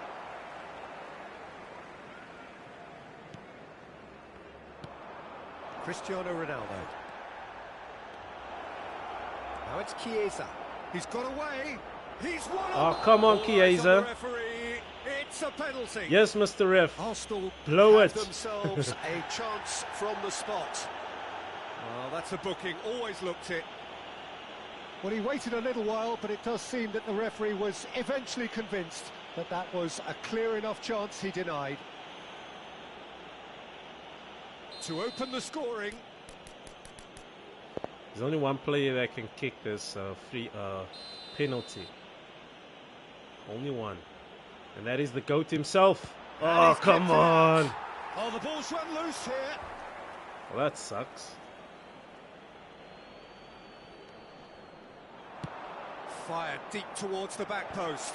Cristiano Ronaldo. Now it's Chiesa. He's got away. He's won. Oh, come on, Chiesa. It's a penalty. Yes, Mr. Ref. Arsenal Blow have it. themselves a chance from the spot. Well, that's a booking. Always looked it. Well, he waited a little while, but it does seem that the referee was eventually convinced that that was a clear enough chance he denied. To open the scoring. There's only one player that can kick this free penalty. Only one. And that is the GOAT himself. Oh, come on. Oh, the ball's run loose here. Well, that sucks. Fired deep towards the back post.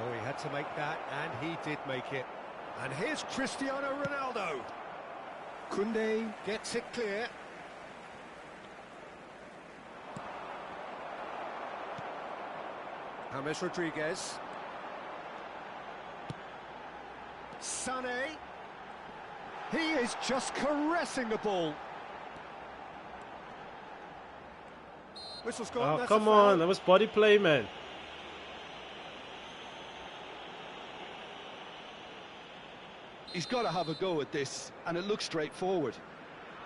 Oh, he had to make that, and he did make it. And here's Cristiano Ronaldo. Koundé gets it clear. James Rodriguez. Sané. He is just caressing the ball. Whistle's gone. Oh, come on. That was body play, man. He's got to have a go at this, and it looks straightforward.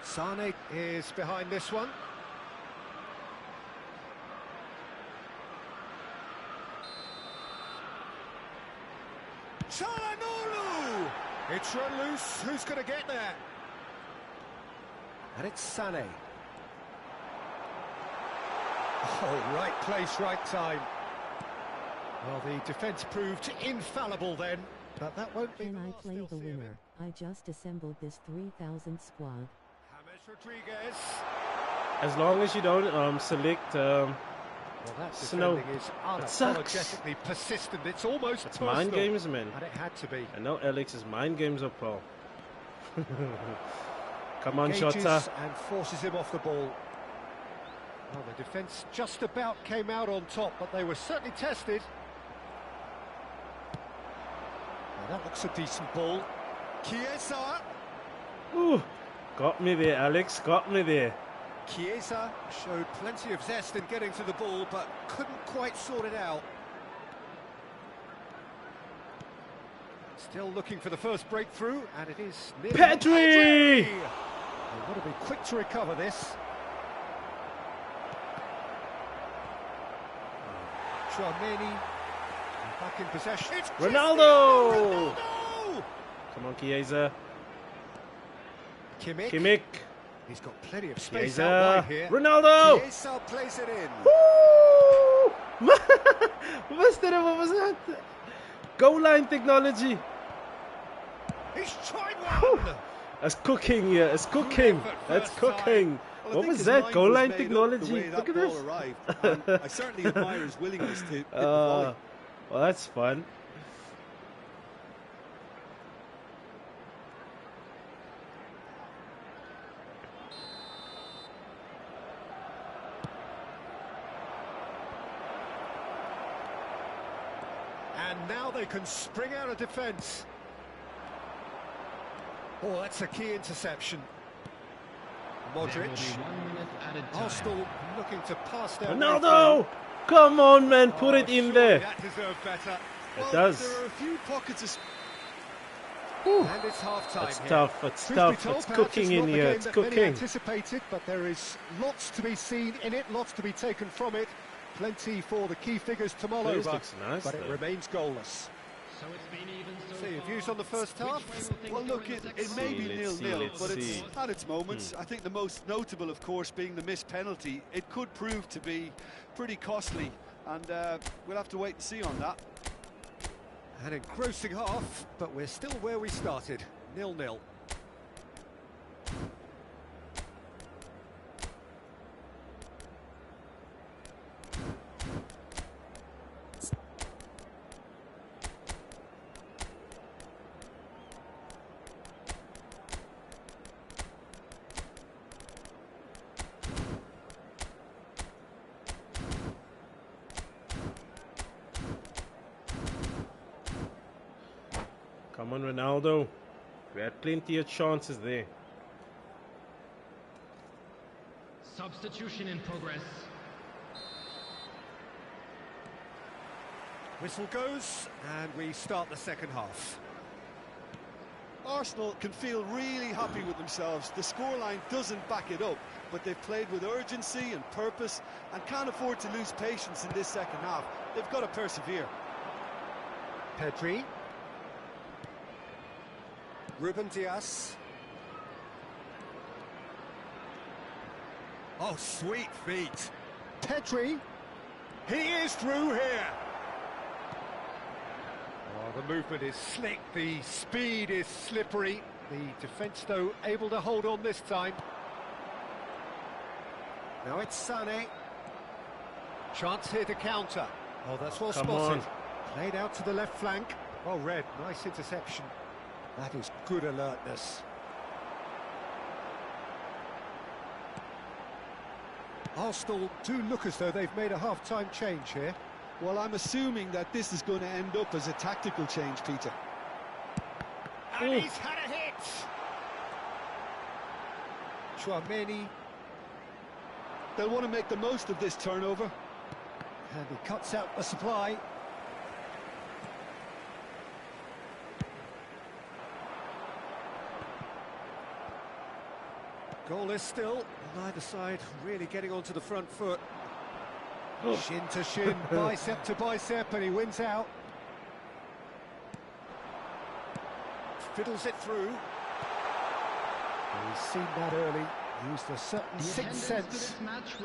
Sané is behind this one. Çalhanoğlu! It's run loose. Who's going to get there? And it's Sané. Oh, right place, right time. Well, the defence proved infallible then, but that won't be. Can the I last play they'll the see of him. winner? I just assembled this 3,000 squad. James Rodriguez. As long as you don't select Well, that snow. defending is It sucks. unapologetically persistent. It's almost It's personal. mind games, man. And it had to be. I know Alex's mind games are pro. Come on, Engages Shota. and forces him off the ball. Well, the defence just about came out on top, but they were certainly tested. Well, that looks a decent ball. Chiesa. Ooh, got me there, Alex. Got me there. Chiesa showed plenty of zest in getting to the ball, but couldn't quite sort it out. Still looking for the first breakthrough, and it is near. Pedri! They've got to be quick to recover this. Tchouaméni back in possession. It's Ronaldo! Ronaldo! Come on, Chiesa. Kimmich. Kimmich. He's got plenty of space Chiesa. out wide here. Ronaldo! Chiesa plays it in. Woo! Wat was dat? Goal line technology. He's tried one. It's cooking here. It's cooking. It's cooking. Well, What I think was his that? mind Goal was line made up the technology. way that Look at ball this. arrived, and I certainly admire his willingness to hit the volley. Well, that's fun. And now they can spring out of defence. Oh, that's a key interception. Modric. Arsenal looking to pass their Ronaldo! Come on, man, put it in there. That deserved better. It does. There are a few pockets of... And it's half-time. It's here. tough, it's tough, it's cooking in here, it's cooking. Anticipated, but there is lots to be seen in it, lots to be taken from it. Plenty for the key figures to mull over, Nice, but it remains goalless. So it's been even so So your far. views on the first half? Well, look, it may be Let's 0-0, but it's see. had its moments. I think the most notable, of course, being the missed penalty. It could prove to be pretty costly, and we'll have to wait and see on that. An engrossing half, but we're still where we started, 0-0. Come on, Ronaldo. We had plenty of chances there. Substitution in progress. Whistle goes, and we start the second half. Arsenal can feel really happy with themselves. The scoreline doesn't back it up, but they've played with urgency and purpose and can't afford to lose patience in this second half. They've got to persevere. Pedri. Ruben Dias. Oh, sweet feet. Pedri. He is through here. Oh, the movement is slick. The speed is slippery. The defence, though, able to hold on this time. Now it's Sané. Chance here to counter. Oh, that's well Come spotted. on. Played out to the left flank. Oh, Red, nice interception. That is good alertness. Arsenal do look as though they've made a half-time change here. Well, I'm assuming that this is going to end up as a tactical change, Peter. And he's had a hit! Chouameni. They'll want to make the most of this turnover. And he cuts out the supply. Goalless still, neither side really getting onto the front foot. Shin to shin, bicep to bicep, and he wins out. Fiddles it through. He's seen that early, used a certain sixth sense.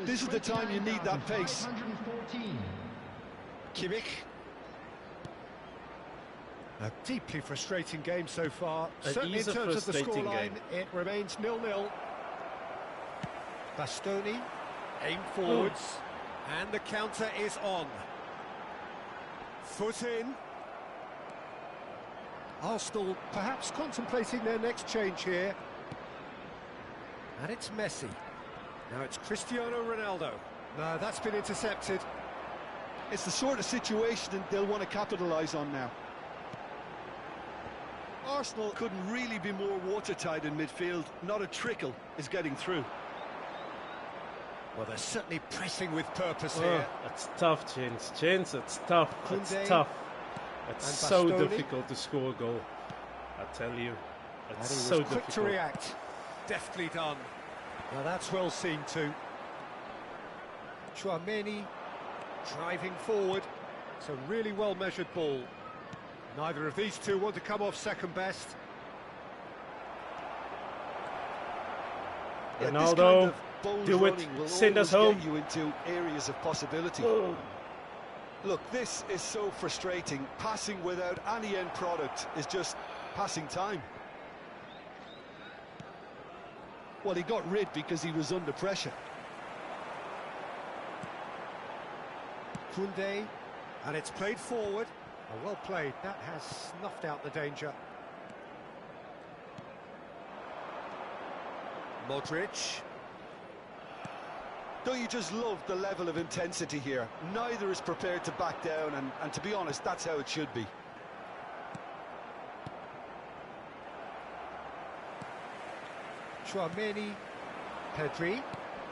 This is the time you need that pace. 514. Kimmich. A deeply frustrating game so far. It Certainly in is a terms of the frustrating scoreline, game. it remains 0-0. Bastoni, aim forwards, and the counter is on. Foot in. Arsenal perhaps contemplating their next change here. And it's Messi. Now it's Cristiano Ronaldo. No, that's been intercepted. It's the sort of situation that they'll want to capitalise on now. Arsenal couldn't really be more watertight in midfield. Not a trickle is getting through. Well, they're certainly pressing with purpose here. It's tough, gents. It's tough. It's Koundé tough. It's and so Bastoni. difficult to score a goal. I tell you, And it's he was so quick difficult. to react. Deftly done. Now that's well seen too. Chouameni driving forward. It's a really well measured ball. Neither of these two want to come off second best. Yeah, this Ronaldo, kind of bold do it. running will Send us always home. get you into areas of possibility. Look, this is so frustrating. Passing without any end product is just passing time. Well, he got rid because he was under pressure. Koundé, and it's played forward. Oh, well played. That has snuffed out the danger. Modric. Don't you just love the level of intensity here? Neither is prepared to back down, and to be honest, that's how it should be. Chouameni, Pedri.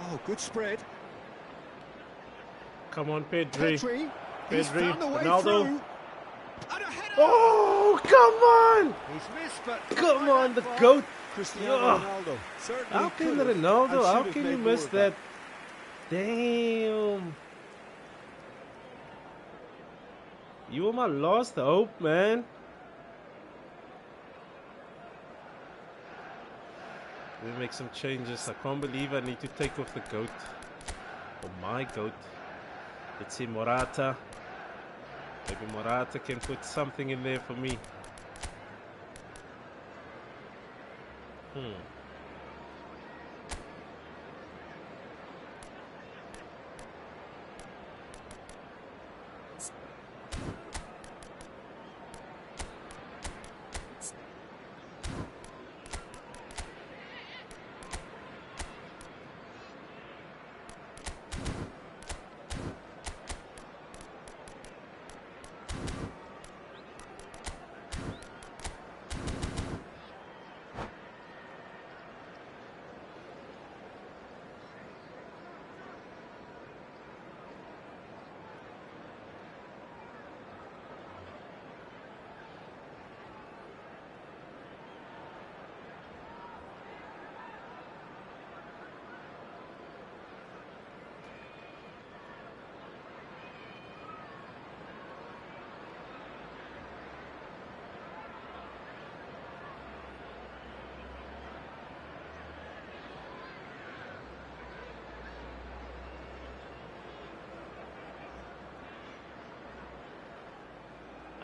Oh, good spread. Come on, Pedri. Pedri. He's Pedri. found the way Ronaldo. through. And a header. Oh, come on! He's missed, but Come not on, the that far. GOAT. Cristiano Ugh. Ronaldo. Certainly How can could have and Ronaldo, how should have can you made more miss of that? Damn. You were my last hope, man. Let me make some changes. I can't believe I need to take off the GOAT. Or my GOAT. Let's see, Morata. Maybe Morata can put something in there for me.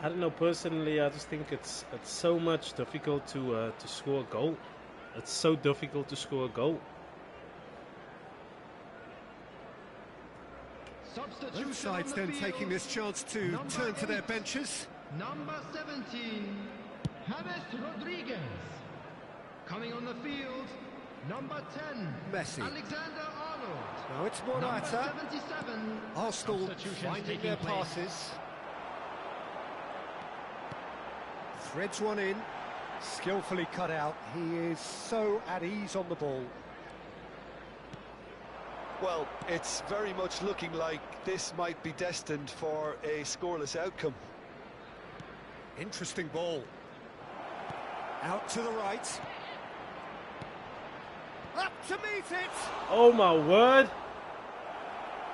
I don't know, personally, I just think it's so much difficult to score a goal. It's so difficult to score a goal. Both sides then taking this chance to turn to their benches. Number 17, James Rodriguez. Coming on the field, number 10, Messi. Alexander-Arnold. Now it's Number Morata. 77, Arsenal substitutions finding taking their place. passes. Threads one in. Skillfully cut out. He is so at ease on the ball. Well, it's very much looking like this might be destined for a scoreless outcome. Interesting ball. Out to the right. Up to meet it. Oh my word!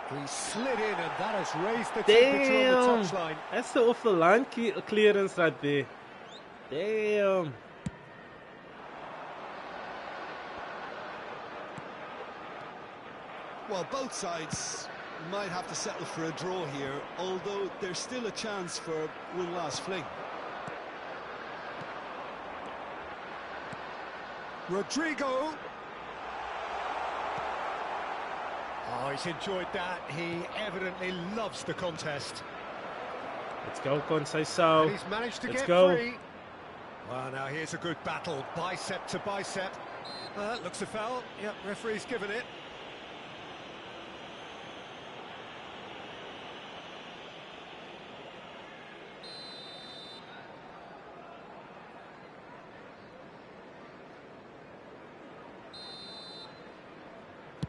He slid in, and that has raised the temperature on the touchline. That's the off the line clearance right there. Damn. Well, both sides might have to settle for a draw here, although there's still a chance for one last fling. Rodrigo. Oh, he's enjoyed that. He evidently loves the contest. Let's go, Conceição. And he's managed to Let's get go. free. Well, now here's a good battle, bicep to bicep. Looks a foul. Yep, referee's given it.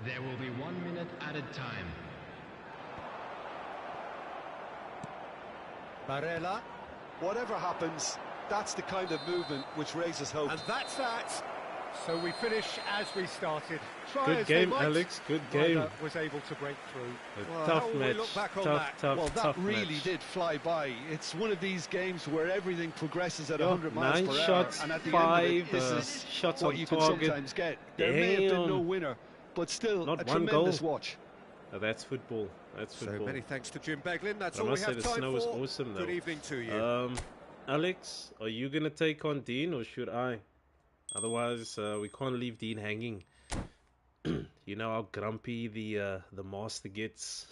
There will be 1 minute added time. Barella. Whatever happens, that's the kind of movement which raises hope. And that's that. So we finish as we started. Try Good as game, they might, Alex. Good game. neither was able to break through. A Well, tough how will we match. look back on Tough, that? tough, Well, that tough really match. did fly by. It's one of these games where everything progresses at Yo, 100 miles 9 per shots, hour, and at the 5 end of it, this is shots what on you can target. sometimes get. There may have been no Damn. winner, but still Not a one tremendous goal. watch. Oh, that's football. That's So football. many thanks to Jim Beglin. That's I all we must say have the time snow for. is awesome, though. Good evening to you. Alex, are you gonna take on Dean or should I? Otherwise, we can't leave Dean hanging. You know how grumpy the master gets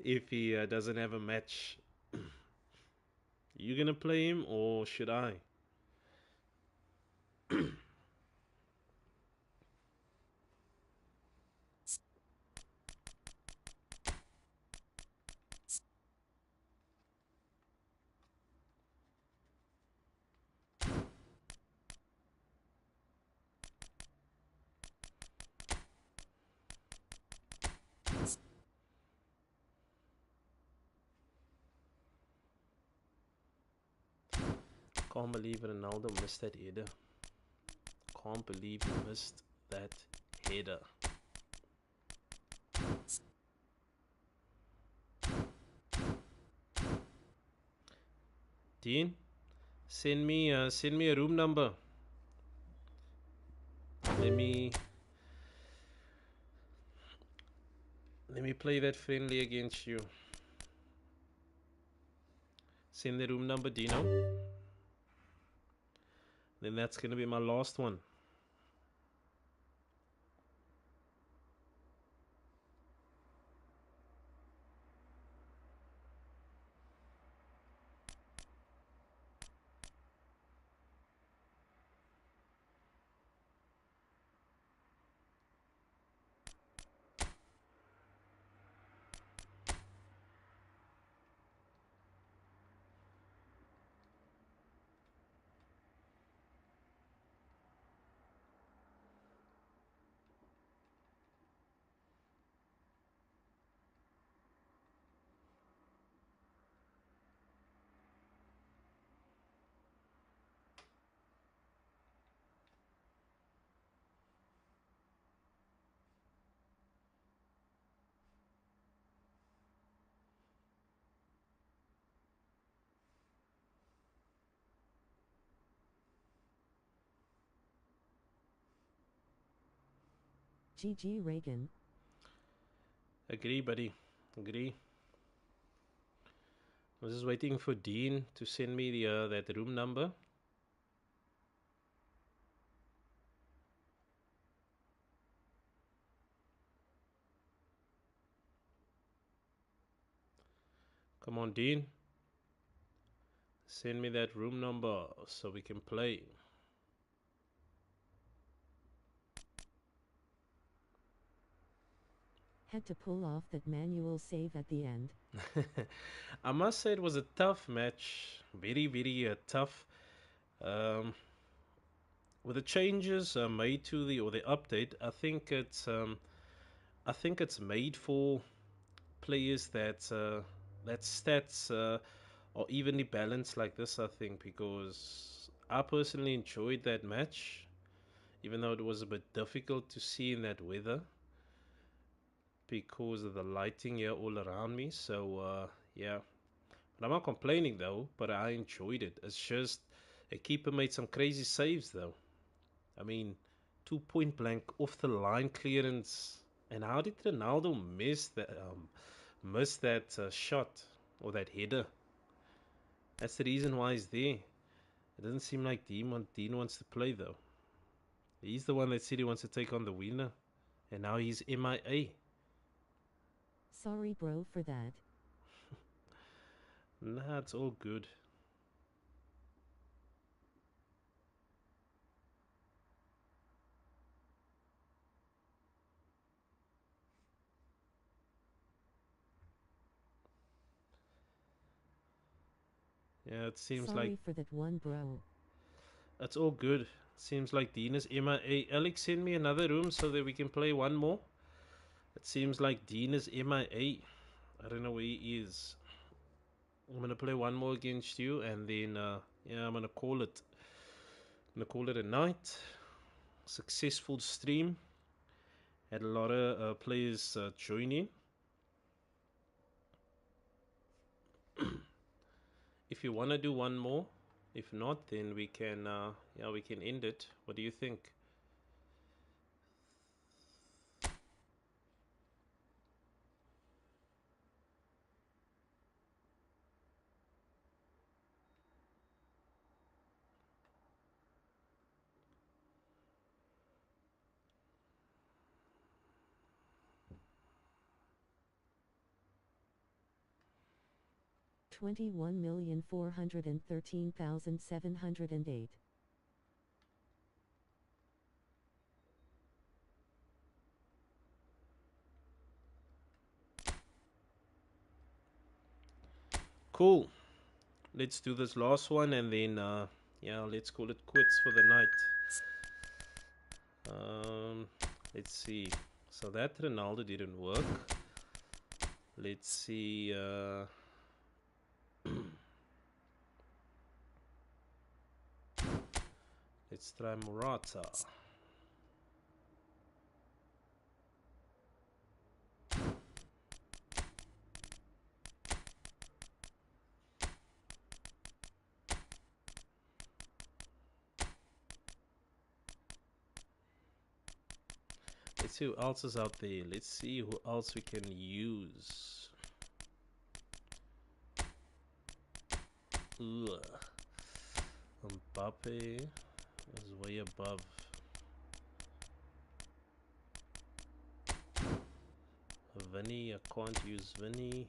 if he doesn't have a match. You gonna play him or should I? Can't believe Ronaldo missed that header. Can't believe he missed that header. Dean, send me a room number. Let me play that friendly against you. Send the room number, Dino. Then that's gonna be my last one. GG Reagan. Agree, buddy. Agree. I was just waiting for Dean to send me the that room number. Come on, Dean. Send me that room number so we can play. Had to pull off that manual save at the end. I must say it was a tough match. Very, very tough. With the changes made to the update, I think it's made for players that stats are evenly balanced like this. I think because I personally enjoyed that match, even though it was a bit difficult to see in that weather because of the lighting here all around me. So yeah, but I'm not complaining though. But I enjoyed it. It's just a keeper made some crazy saves though. I mean, 2 point blank off the line clearance. And how did Ronaldo miss that shot or that header? That's the reason why he's there. It doesn't seem like Dean wants to play though. He's the one that said he wants to take on the winner, and now he's MIA. Sorry, bro, for that. Nah, it's all good. Yeah, it seems Sorry like for that one, bro. it's all good. Seems like Dean is MIA. Alex, send me another room so that we can play one more. It seems like Dean is MIA. I don't know where he is. I'm gonna play one more against you, and then yeah, I'm gonna call it. I'm gonna call it a night. Successful stream. Had a lot of players join in. If you wanna do one more, if not, then we can yeah, we can end it. What do you think? $21,413,708. Cool. Let's do this last one, and then yeah, let's call it quits for the night. Let's see. So that Ronaldo didn't work. Let's see. Let's try Morata. Let's see who else is out there. Let's see who else we can use. Ugh. Mbappe is way above. Vinny, I can't use Vinny.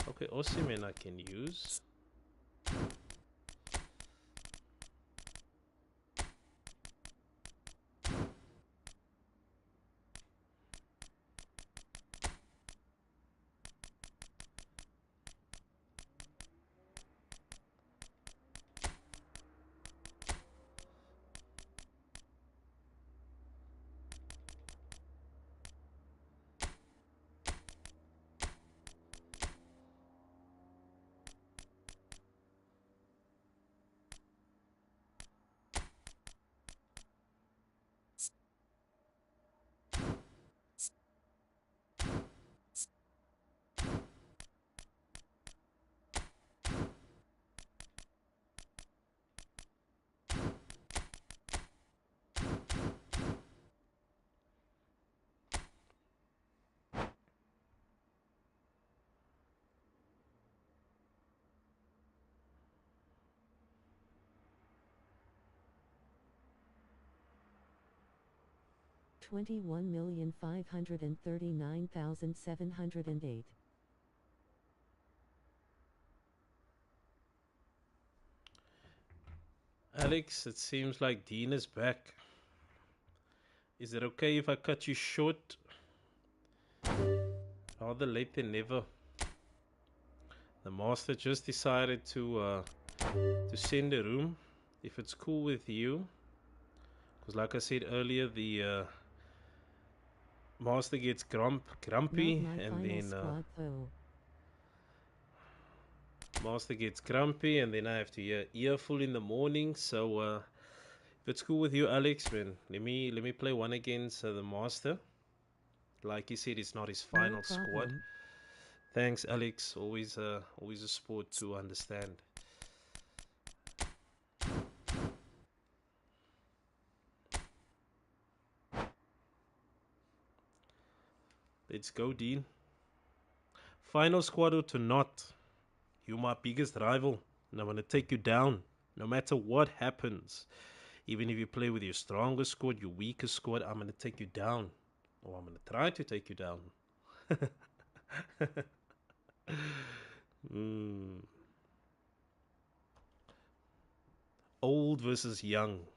Okay, Osimhen I can use. $21,539,708. Alex, it seems like Dean is back. Is it okay if I cut you short? Rather late than never. The master just decided to send a room, if it's cool with you. Because like I said earlier, the master gets grumpy, and then master gets grumpy, and then I have to hear earful in the morning. So if it's cool with you, Alex, man, let me play one against the master. Like he said, it's not his final squad. Thanks, Alex. Always a sport to understand. Let's go, Dean. Final squad or to not. You're my biggest rival, and I'm going to take you down, no matter what happens. Even if you play with your strongest squad, your weakest squad, I'm going to take you down. Or I'm going to try to take you down. Old versus young.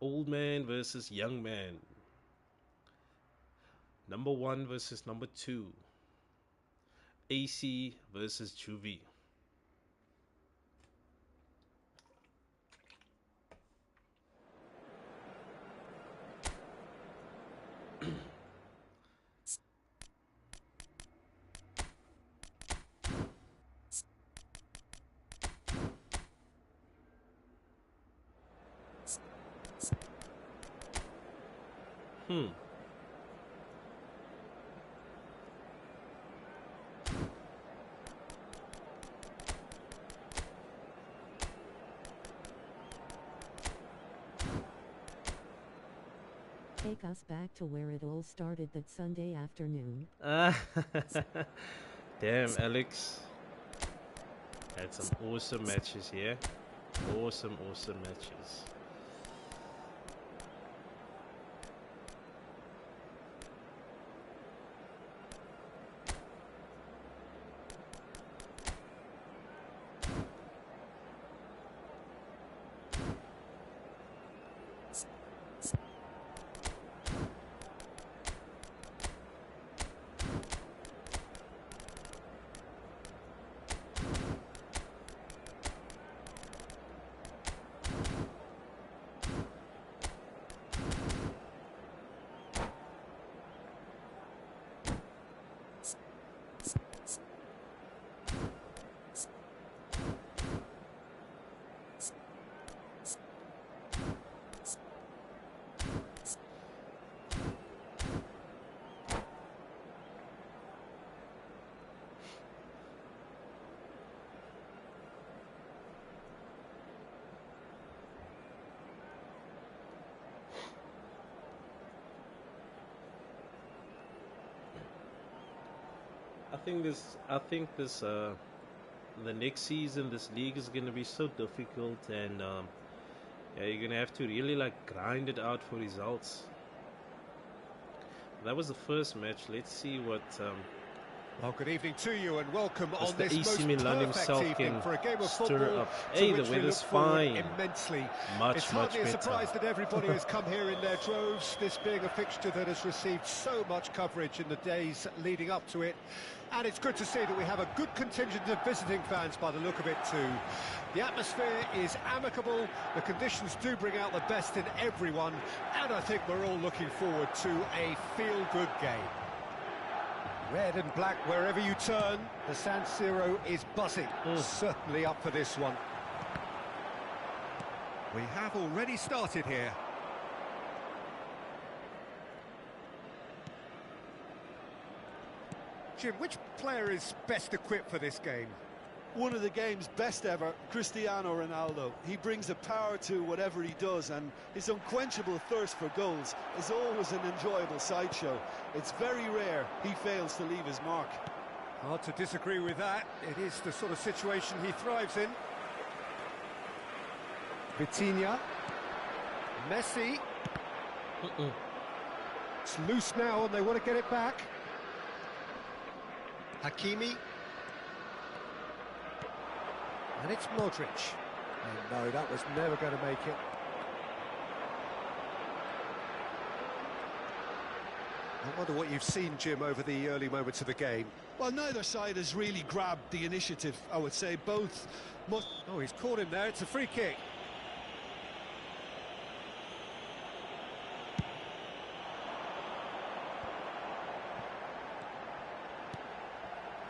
Old man versus young man. Number 1 versus number 2. AC versus Juvie. Take us back to where it all started that Sunday afternoon. Damn, Alex. Had some awesome matches here. Awesome matches. think this the next season, this league is going to be so difficult, and yeah, you're going to have to really like grind it out for results. That was the first match. Let's see what. Well, good evening to you and welcome on the this AC most Milan perfect himself evening can for a game of stir football up. to Hey, which the we weather's look forward fine. immensely. Much It's hardly a better. surprise that everybody has come here in their droves, this being a fixture that has received so much coverage in the days leading up to it. And it's good to see that we have a good contingent of visiting fans by the look of it too. The atmosphere is amicable, the conditions do bring out the best in everyone, and I think we're all looking forward to a feel-good game. Red and black wherever you turn, the San Siro is buzzing, certainly up for this one. We have already started here. Jim, which player is best equipped for this game? One of the game's best ever, Cristiano Ronaldo. He brings a power to whatever he does, and his unquenchable thirst for goals is always an enjoyable sideshow. It's very rare he fails to leave his mark. Hard to disagree with that. It is the sort of situation he thrives in. Vitinha. Messi. It's loose now and they want to get it back. Hakimi. And it's Modric. And no, that was never going to make it. I wonder what you've seen, Jim, over the early moments of the game. Well, neither side has really grabbed the initiative, I would say. Both must... Oh, he's caught him there. It's a free kick.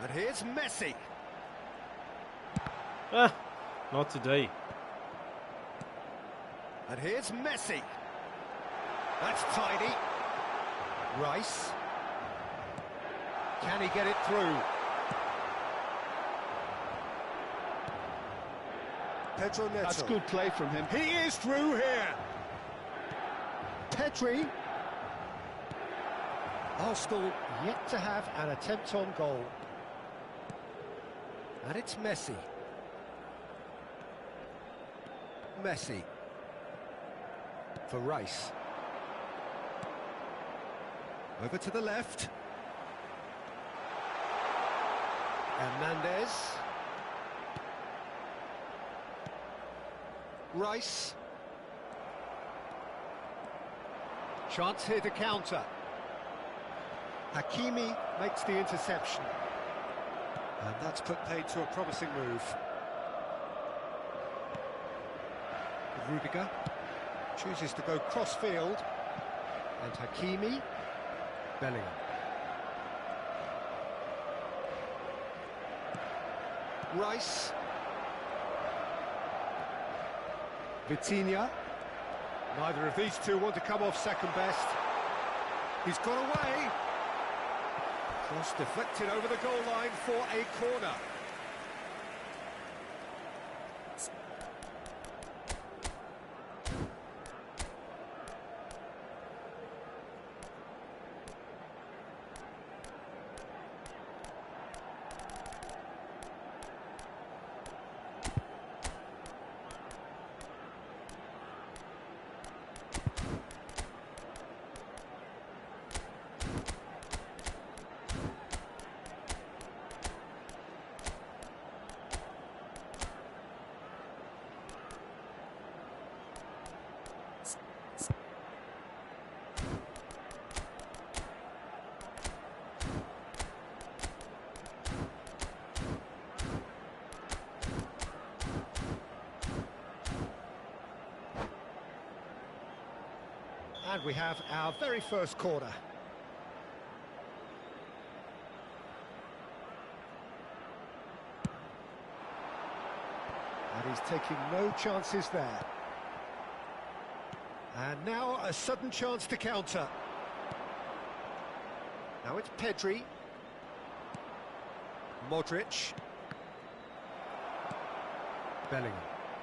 And here's Messi. Not today. And here's Messi. That's tidy. Rice. Can he get it through? Pedro Neto. That's good play from him. He is through here. Pedri. Arsenal yet to have an attempt on goal. And it's Messi. Messi. For Rice. Over to the left. Hernandez. Rice. Chance here to counter. Hakimi makes the interception. And that's put paid to a promising move. Rudiger chooses to go cross-field. And Hakimi. Bellingham. Rice. Vitinha. Neither of these two want to come off second best. He's got away. Cross deflected over the goal line for a corner. And we have our very first corner. And he's taking no chances there. And now a sudden chance to counter. Now it's Pedri. Modric. Bellingham.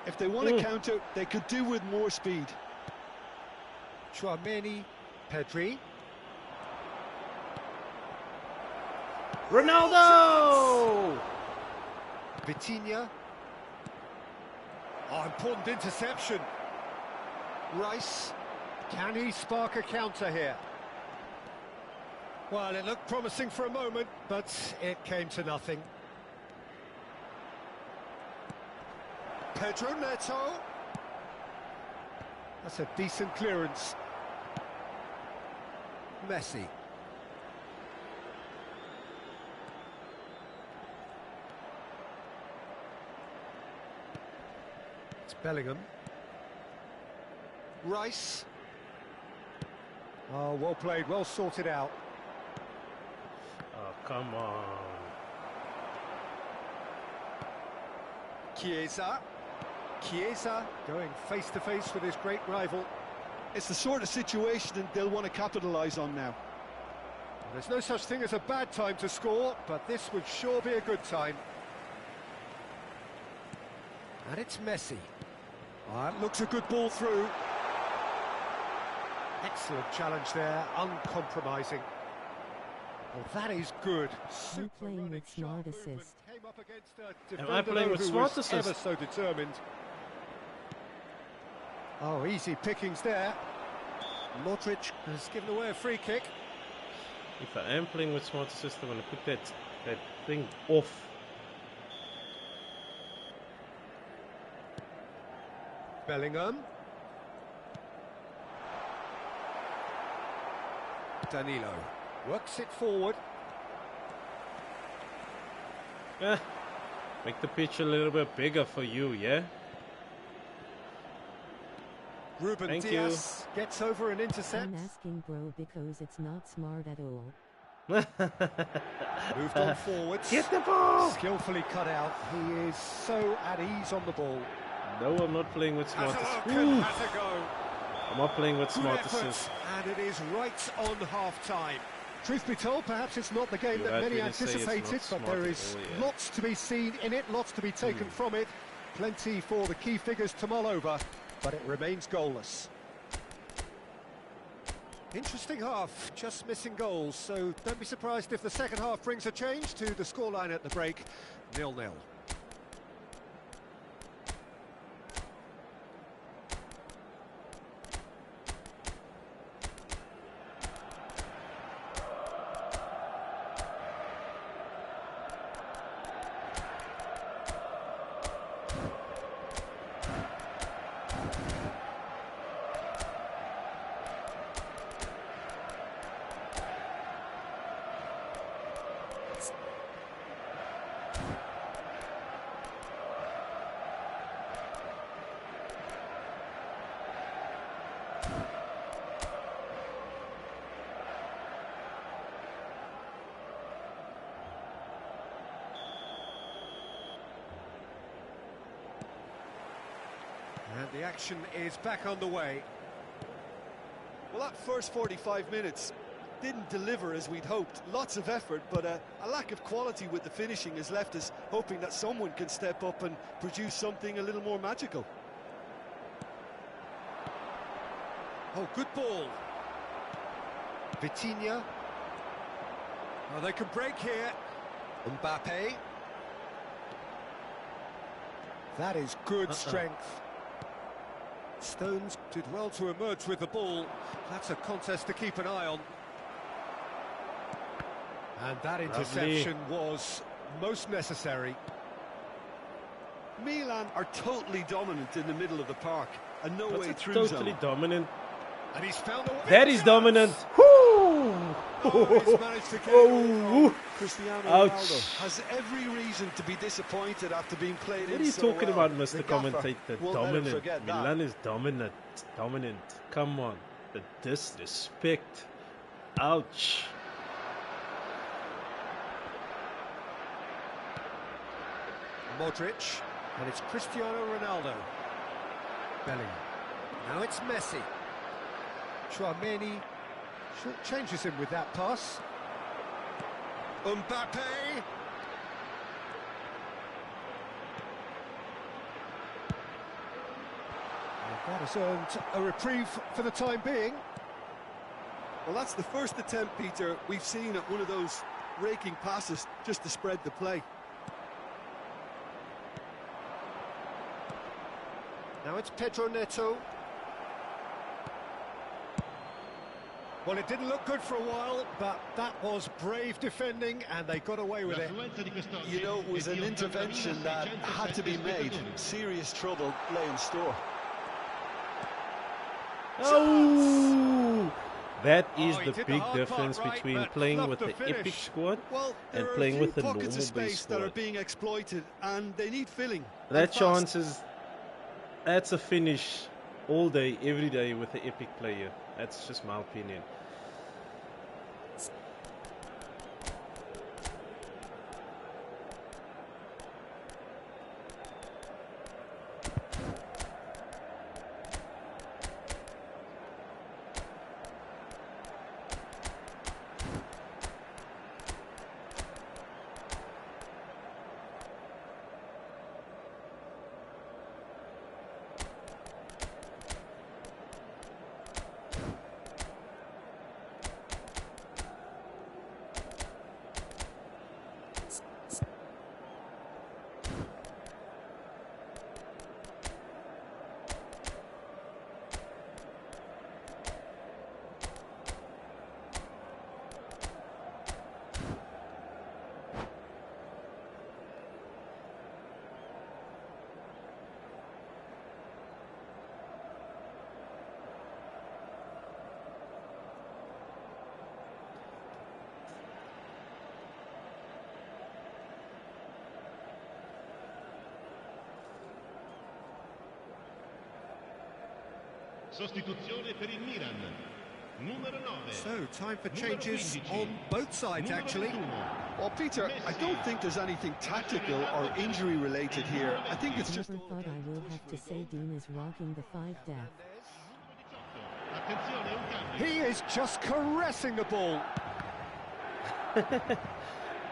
If they want to counter, they could do with more speed. Tchouaméni, Pedri. Ronaldo! Vitinha. Oh, important interception. Rice. Can he spark a counter here? Well, it looked promising for a moment, but it came to nothing. Pedro Neto. That's a decent clearance. Messi. It's Bellingham. Rice. Oh, well played, well sorted out. Oh, come on. Chiesa. Chiesa going face-to-face with his great rival. It's the sort of situation they'll want to capitalise on now. There's no such thing as a bad time to score, but this would sure be a good time. And it's Messi. Oh, that looks a good ball through. Excellent challenge there, uncompromising. Well, that is good. I'm playing with smart assist. Am I playing with smart assist? Ever so determined. Oh, easy pickings there. Modric has given away a free kick. If I am playing with smart assist, I'm going to put that thing off. Bellingham. Danilo works it forward. Make the pitch a little bit bigger for you, yeah? Ruben Thank Diaz gets over an intercept. I'm asking bro because it's not smart at all. Moved on forwards. Get the ball! Skillfully cut out. He is so at ease on the ball. No, I'm not playing with smart assist. Has a go. I'm not playing with Good smart effort, assist. and it is right on half-time. Truth be told, perhaps it's not the game You that had many me to say it's anticipated, not but smart there at is all, yeah. lots to be seen in it, lots to be taken from it. Plenty for the key figures to mull over, but it remains goalless. Interesting half, just missing goals, so don't be surprised if the second half brings a change to the scoreline at the break, 0-0. And the action is back on the way. Well, that first 45 minutes didn't deliver as we'd hoped. Lots of effort, but a lack of quality with the finishing has left us hoping that someone can step up and produce something a little more magical. Oh, good ball. Vitinha. Oh, they can break here. Mbappe. That is good strength. Stones did well to emerge with the ball. That's a contest to keep an eye on. And that interception was most necessary. Milan are totally dominant in the middle of the park and no way through Totally zone. dominant. And he's found a That is dominant. Oh, he's managed to get it. Cristiano Ouch. Ronaldo has every reason to be disappointed after being played What in are you so talking well. about, The Mr. gaffer Commentator? won't let him Dominant. forget that. Milan is dominant. Dominant. Come on. The disrespect. Ouch. Modric, and it's Cristiano Ronaldo. Bellingham. Now it's Messi. Chouameni changes him with that pass. Mbappe. And that has earned a reprieve for the time being. Well, that's the first attempt, Peter, we've seen at one of those raking passes just to spread the play. Now it's Pedro Neto. Well, it didn't look good for a while, but that was brave defending, and they got away with it. You know, it was an intervention that had to be made. Serious trouble lay in store. Oh! That is he the did big hard difference part right, between but playing loved with the the finish. epic squad Well, and there are playing a with few the pockets normal of base space that are squad. being exploited, and they need filling. That and fast. chance is... That's a finish all day, every day with the epic player. That's just my opinion. Sostituzione per il Milan. Numero 9. So, time for changes on both sides, actually. Well, Peter, I don't think there's anything tactical or injury related here. I think it's just... Never thought I will have to say Dean is rocking the 5 death. He is just caressing the ball.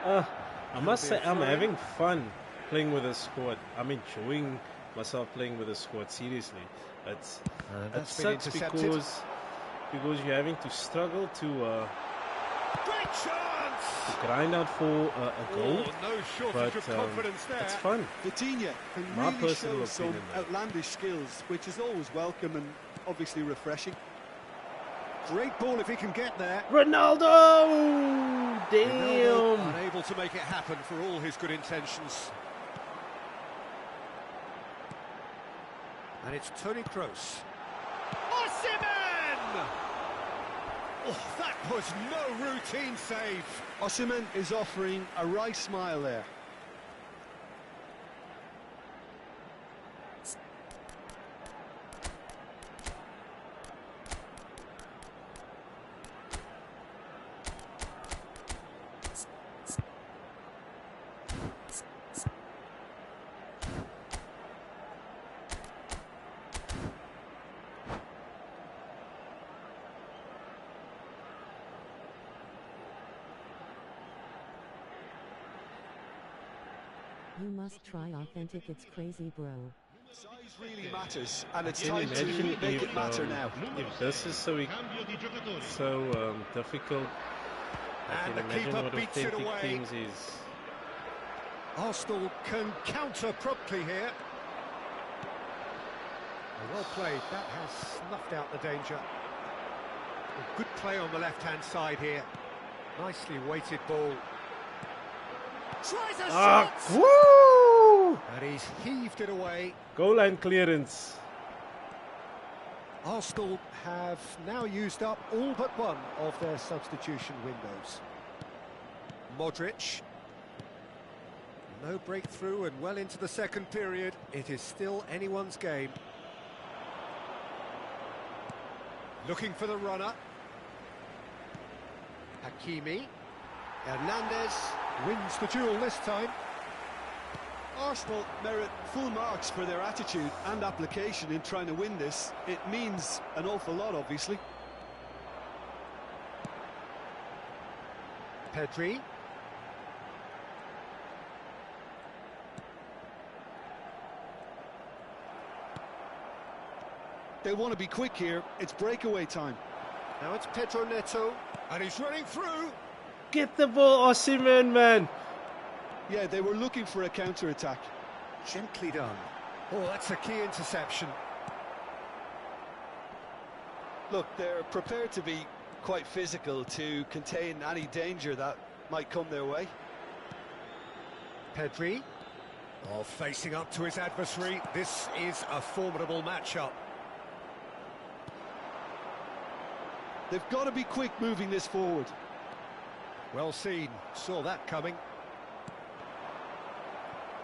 I must say, I'm having fun playing with a squad. I'm enjoying myself playing with a squad, seriously. It sucks because you're having to struggle to Great chance! grind out for a goal. Oh, no shortage of confidence there. It's fun. Vitinha can My really personal show some opinion, though. outlandish skills, which is always welcome and obviously refreshing. Great ball if he can get there. Ronaldo! Ronaldo Damn! unable to make it happen for all his good intentions. And it's Toni Kroos. Osimhen! Oh, that was no routine save. Osimhen is offering a wry smile there. You must try authentic, it's crazy, bro. Size really matters, and it's Can time you to imagine make it matter now. if this is so difficult? I And can the imagine keeper what beats it authentic away. teams is. Arsenal can counter promptly here. Well played, that has snuffed out the danger. A good play on the left-hand side here. Nicely weighted ball. Tries a shot! Woo! And he's heaved it away. Goal line clearance. Arsenal have now used up all but one of their substitution windows. Modric. No breakthrough and well into the second period. It is still anyone's game. Looking for the runner. Hakimi. Hernandez wins the duel this time. Arsenal merit full marks for their attitude and application in trying to win this. It means an awful lot, obviously. Pedri. They want to be quick here. It's breakaway time. Now it's Pedro Neto. And he's running through. get the ball, Osimhen, man. Yeah, they were looking for a counter-attack. Gently done. Oh, that's a key interception. Look, they're prepared to be quite physical to contain any danger that might come their way. Pedri. Oh, facing up to his adversary. This is a formidable matchup. They've got to be quick moving this forward. Well seen. Saw that coming.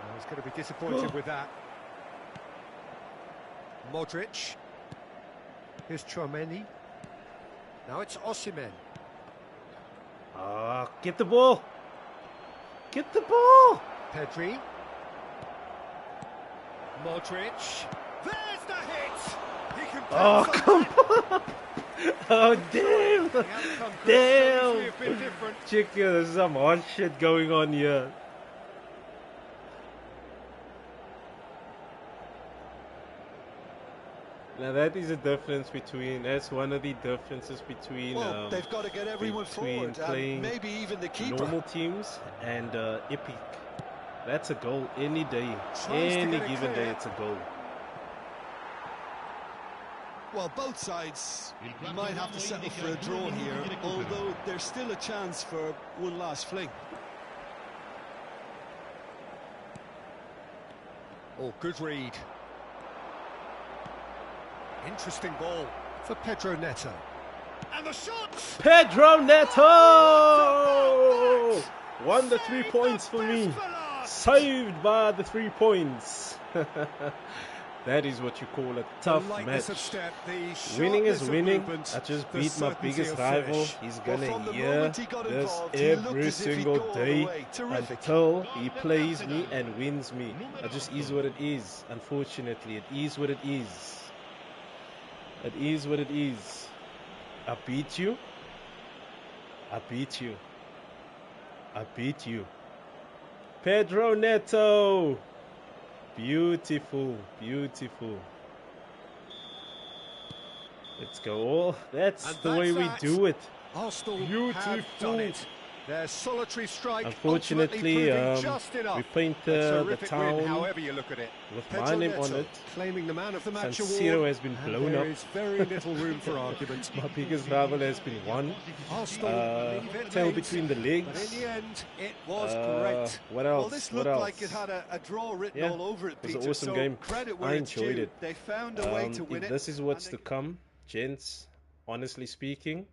Oh, he's going to be disappointed with that. Modric. Here's Chouameni. Now it's Osimhen. Get the ball. Get the ball. Pedri. Modric. There's the hit. He can Come on. Oh, damn. Damn. Check here, there's some hard shit going on here. Now that is a difference between, that's one of the differences between well, they've got to get everyone forward, playing maybe even the keeper. Normal teams and epic. That's a goal any day. Any given day, it's a goal. Well, both sides might have to settle for a draw here, although there's still a chance for one last fling. Oh, good read. Interesting ball for Pedro Neto. And the shot! Pedro Neto! Won the 3 points for me. Saved by the 3 points. That is what you call a tough match. Winning is winning. I just beat my biggest rival. He's gonna hear this every single day until he plays me and wins me. It just is what it is. Unfortunately, it is what it is. It is what it is. I beat you. I beat you. I beat you. Pedro Neto. Beautiful, beautiful. Let's go. That's the way we do it. Arsenal have done it. Their solitary strike. Unfortunately, we paint the town however you look at it. with my name on it. Claiming the man of the match San Siro award, has been blown up. There is very little room for argument. My biggest rival has been won. Tail between the legs. But in the end, it was great. What else? Well, this looked like it had a draw written all over it, Peter. It was an awesome game. Credit where I it's enjoyed due. it. They found a way to win if it. this is what's to come, gents, honestly speaking,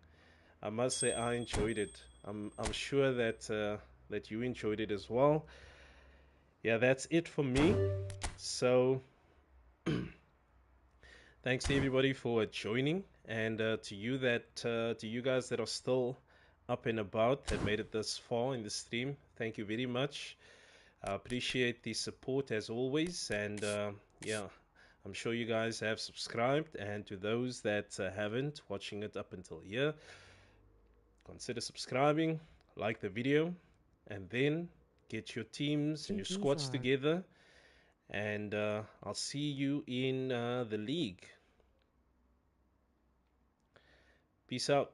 I must say I enjoyed it. I'm sure that that you enjoyed it as well. Yeah, that's it for me. So thanks to everybody for joining, and to you guys that are still up and about, that made it this far in the stream. Thank you very much. I appreciate the support as always, and yeah, I'm sure you guys have subscribed, and to those that haven't, watching it up until here, consider subscribing, like the video, and then get your teams and your squads together, and I'll see you in the league. Peace out.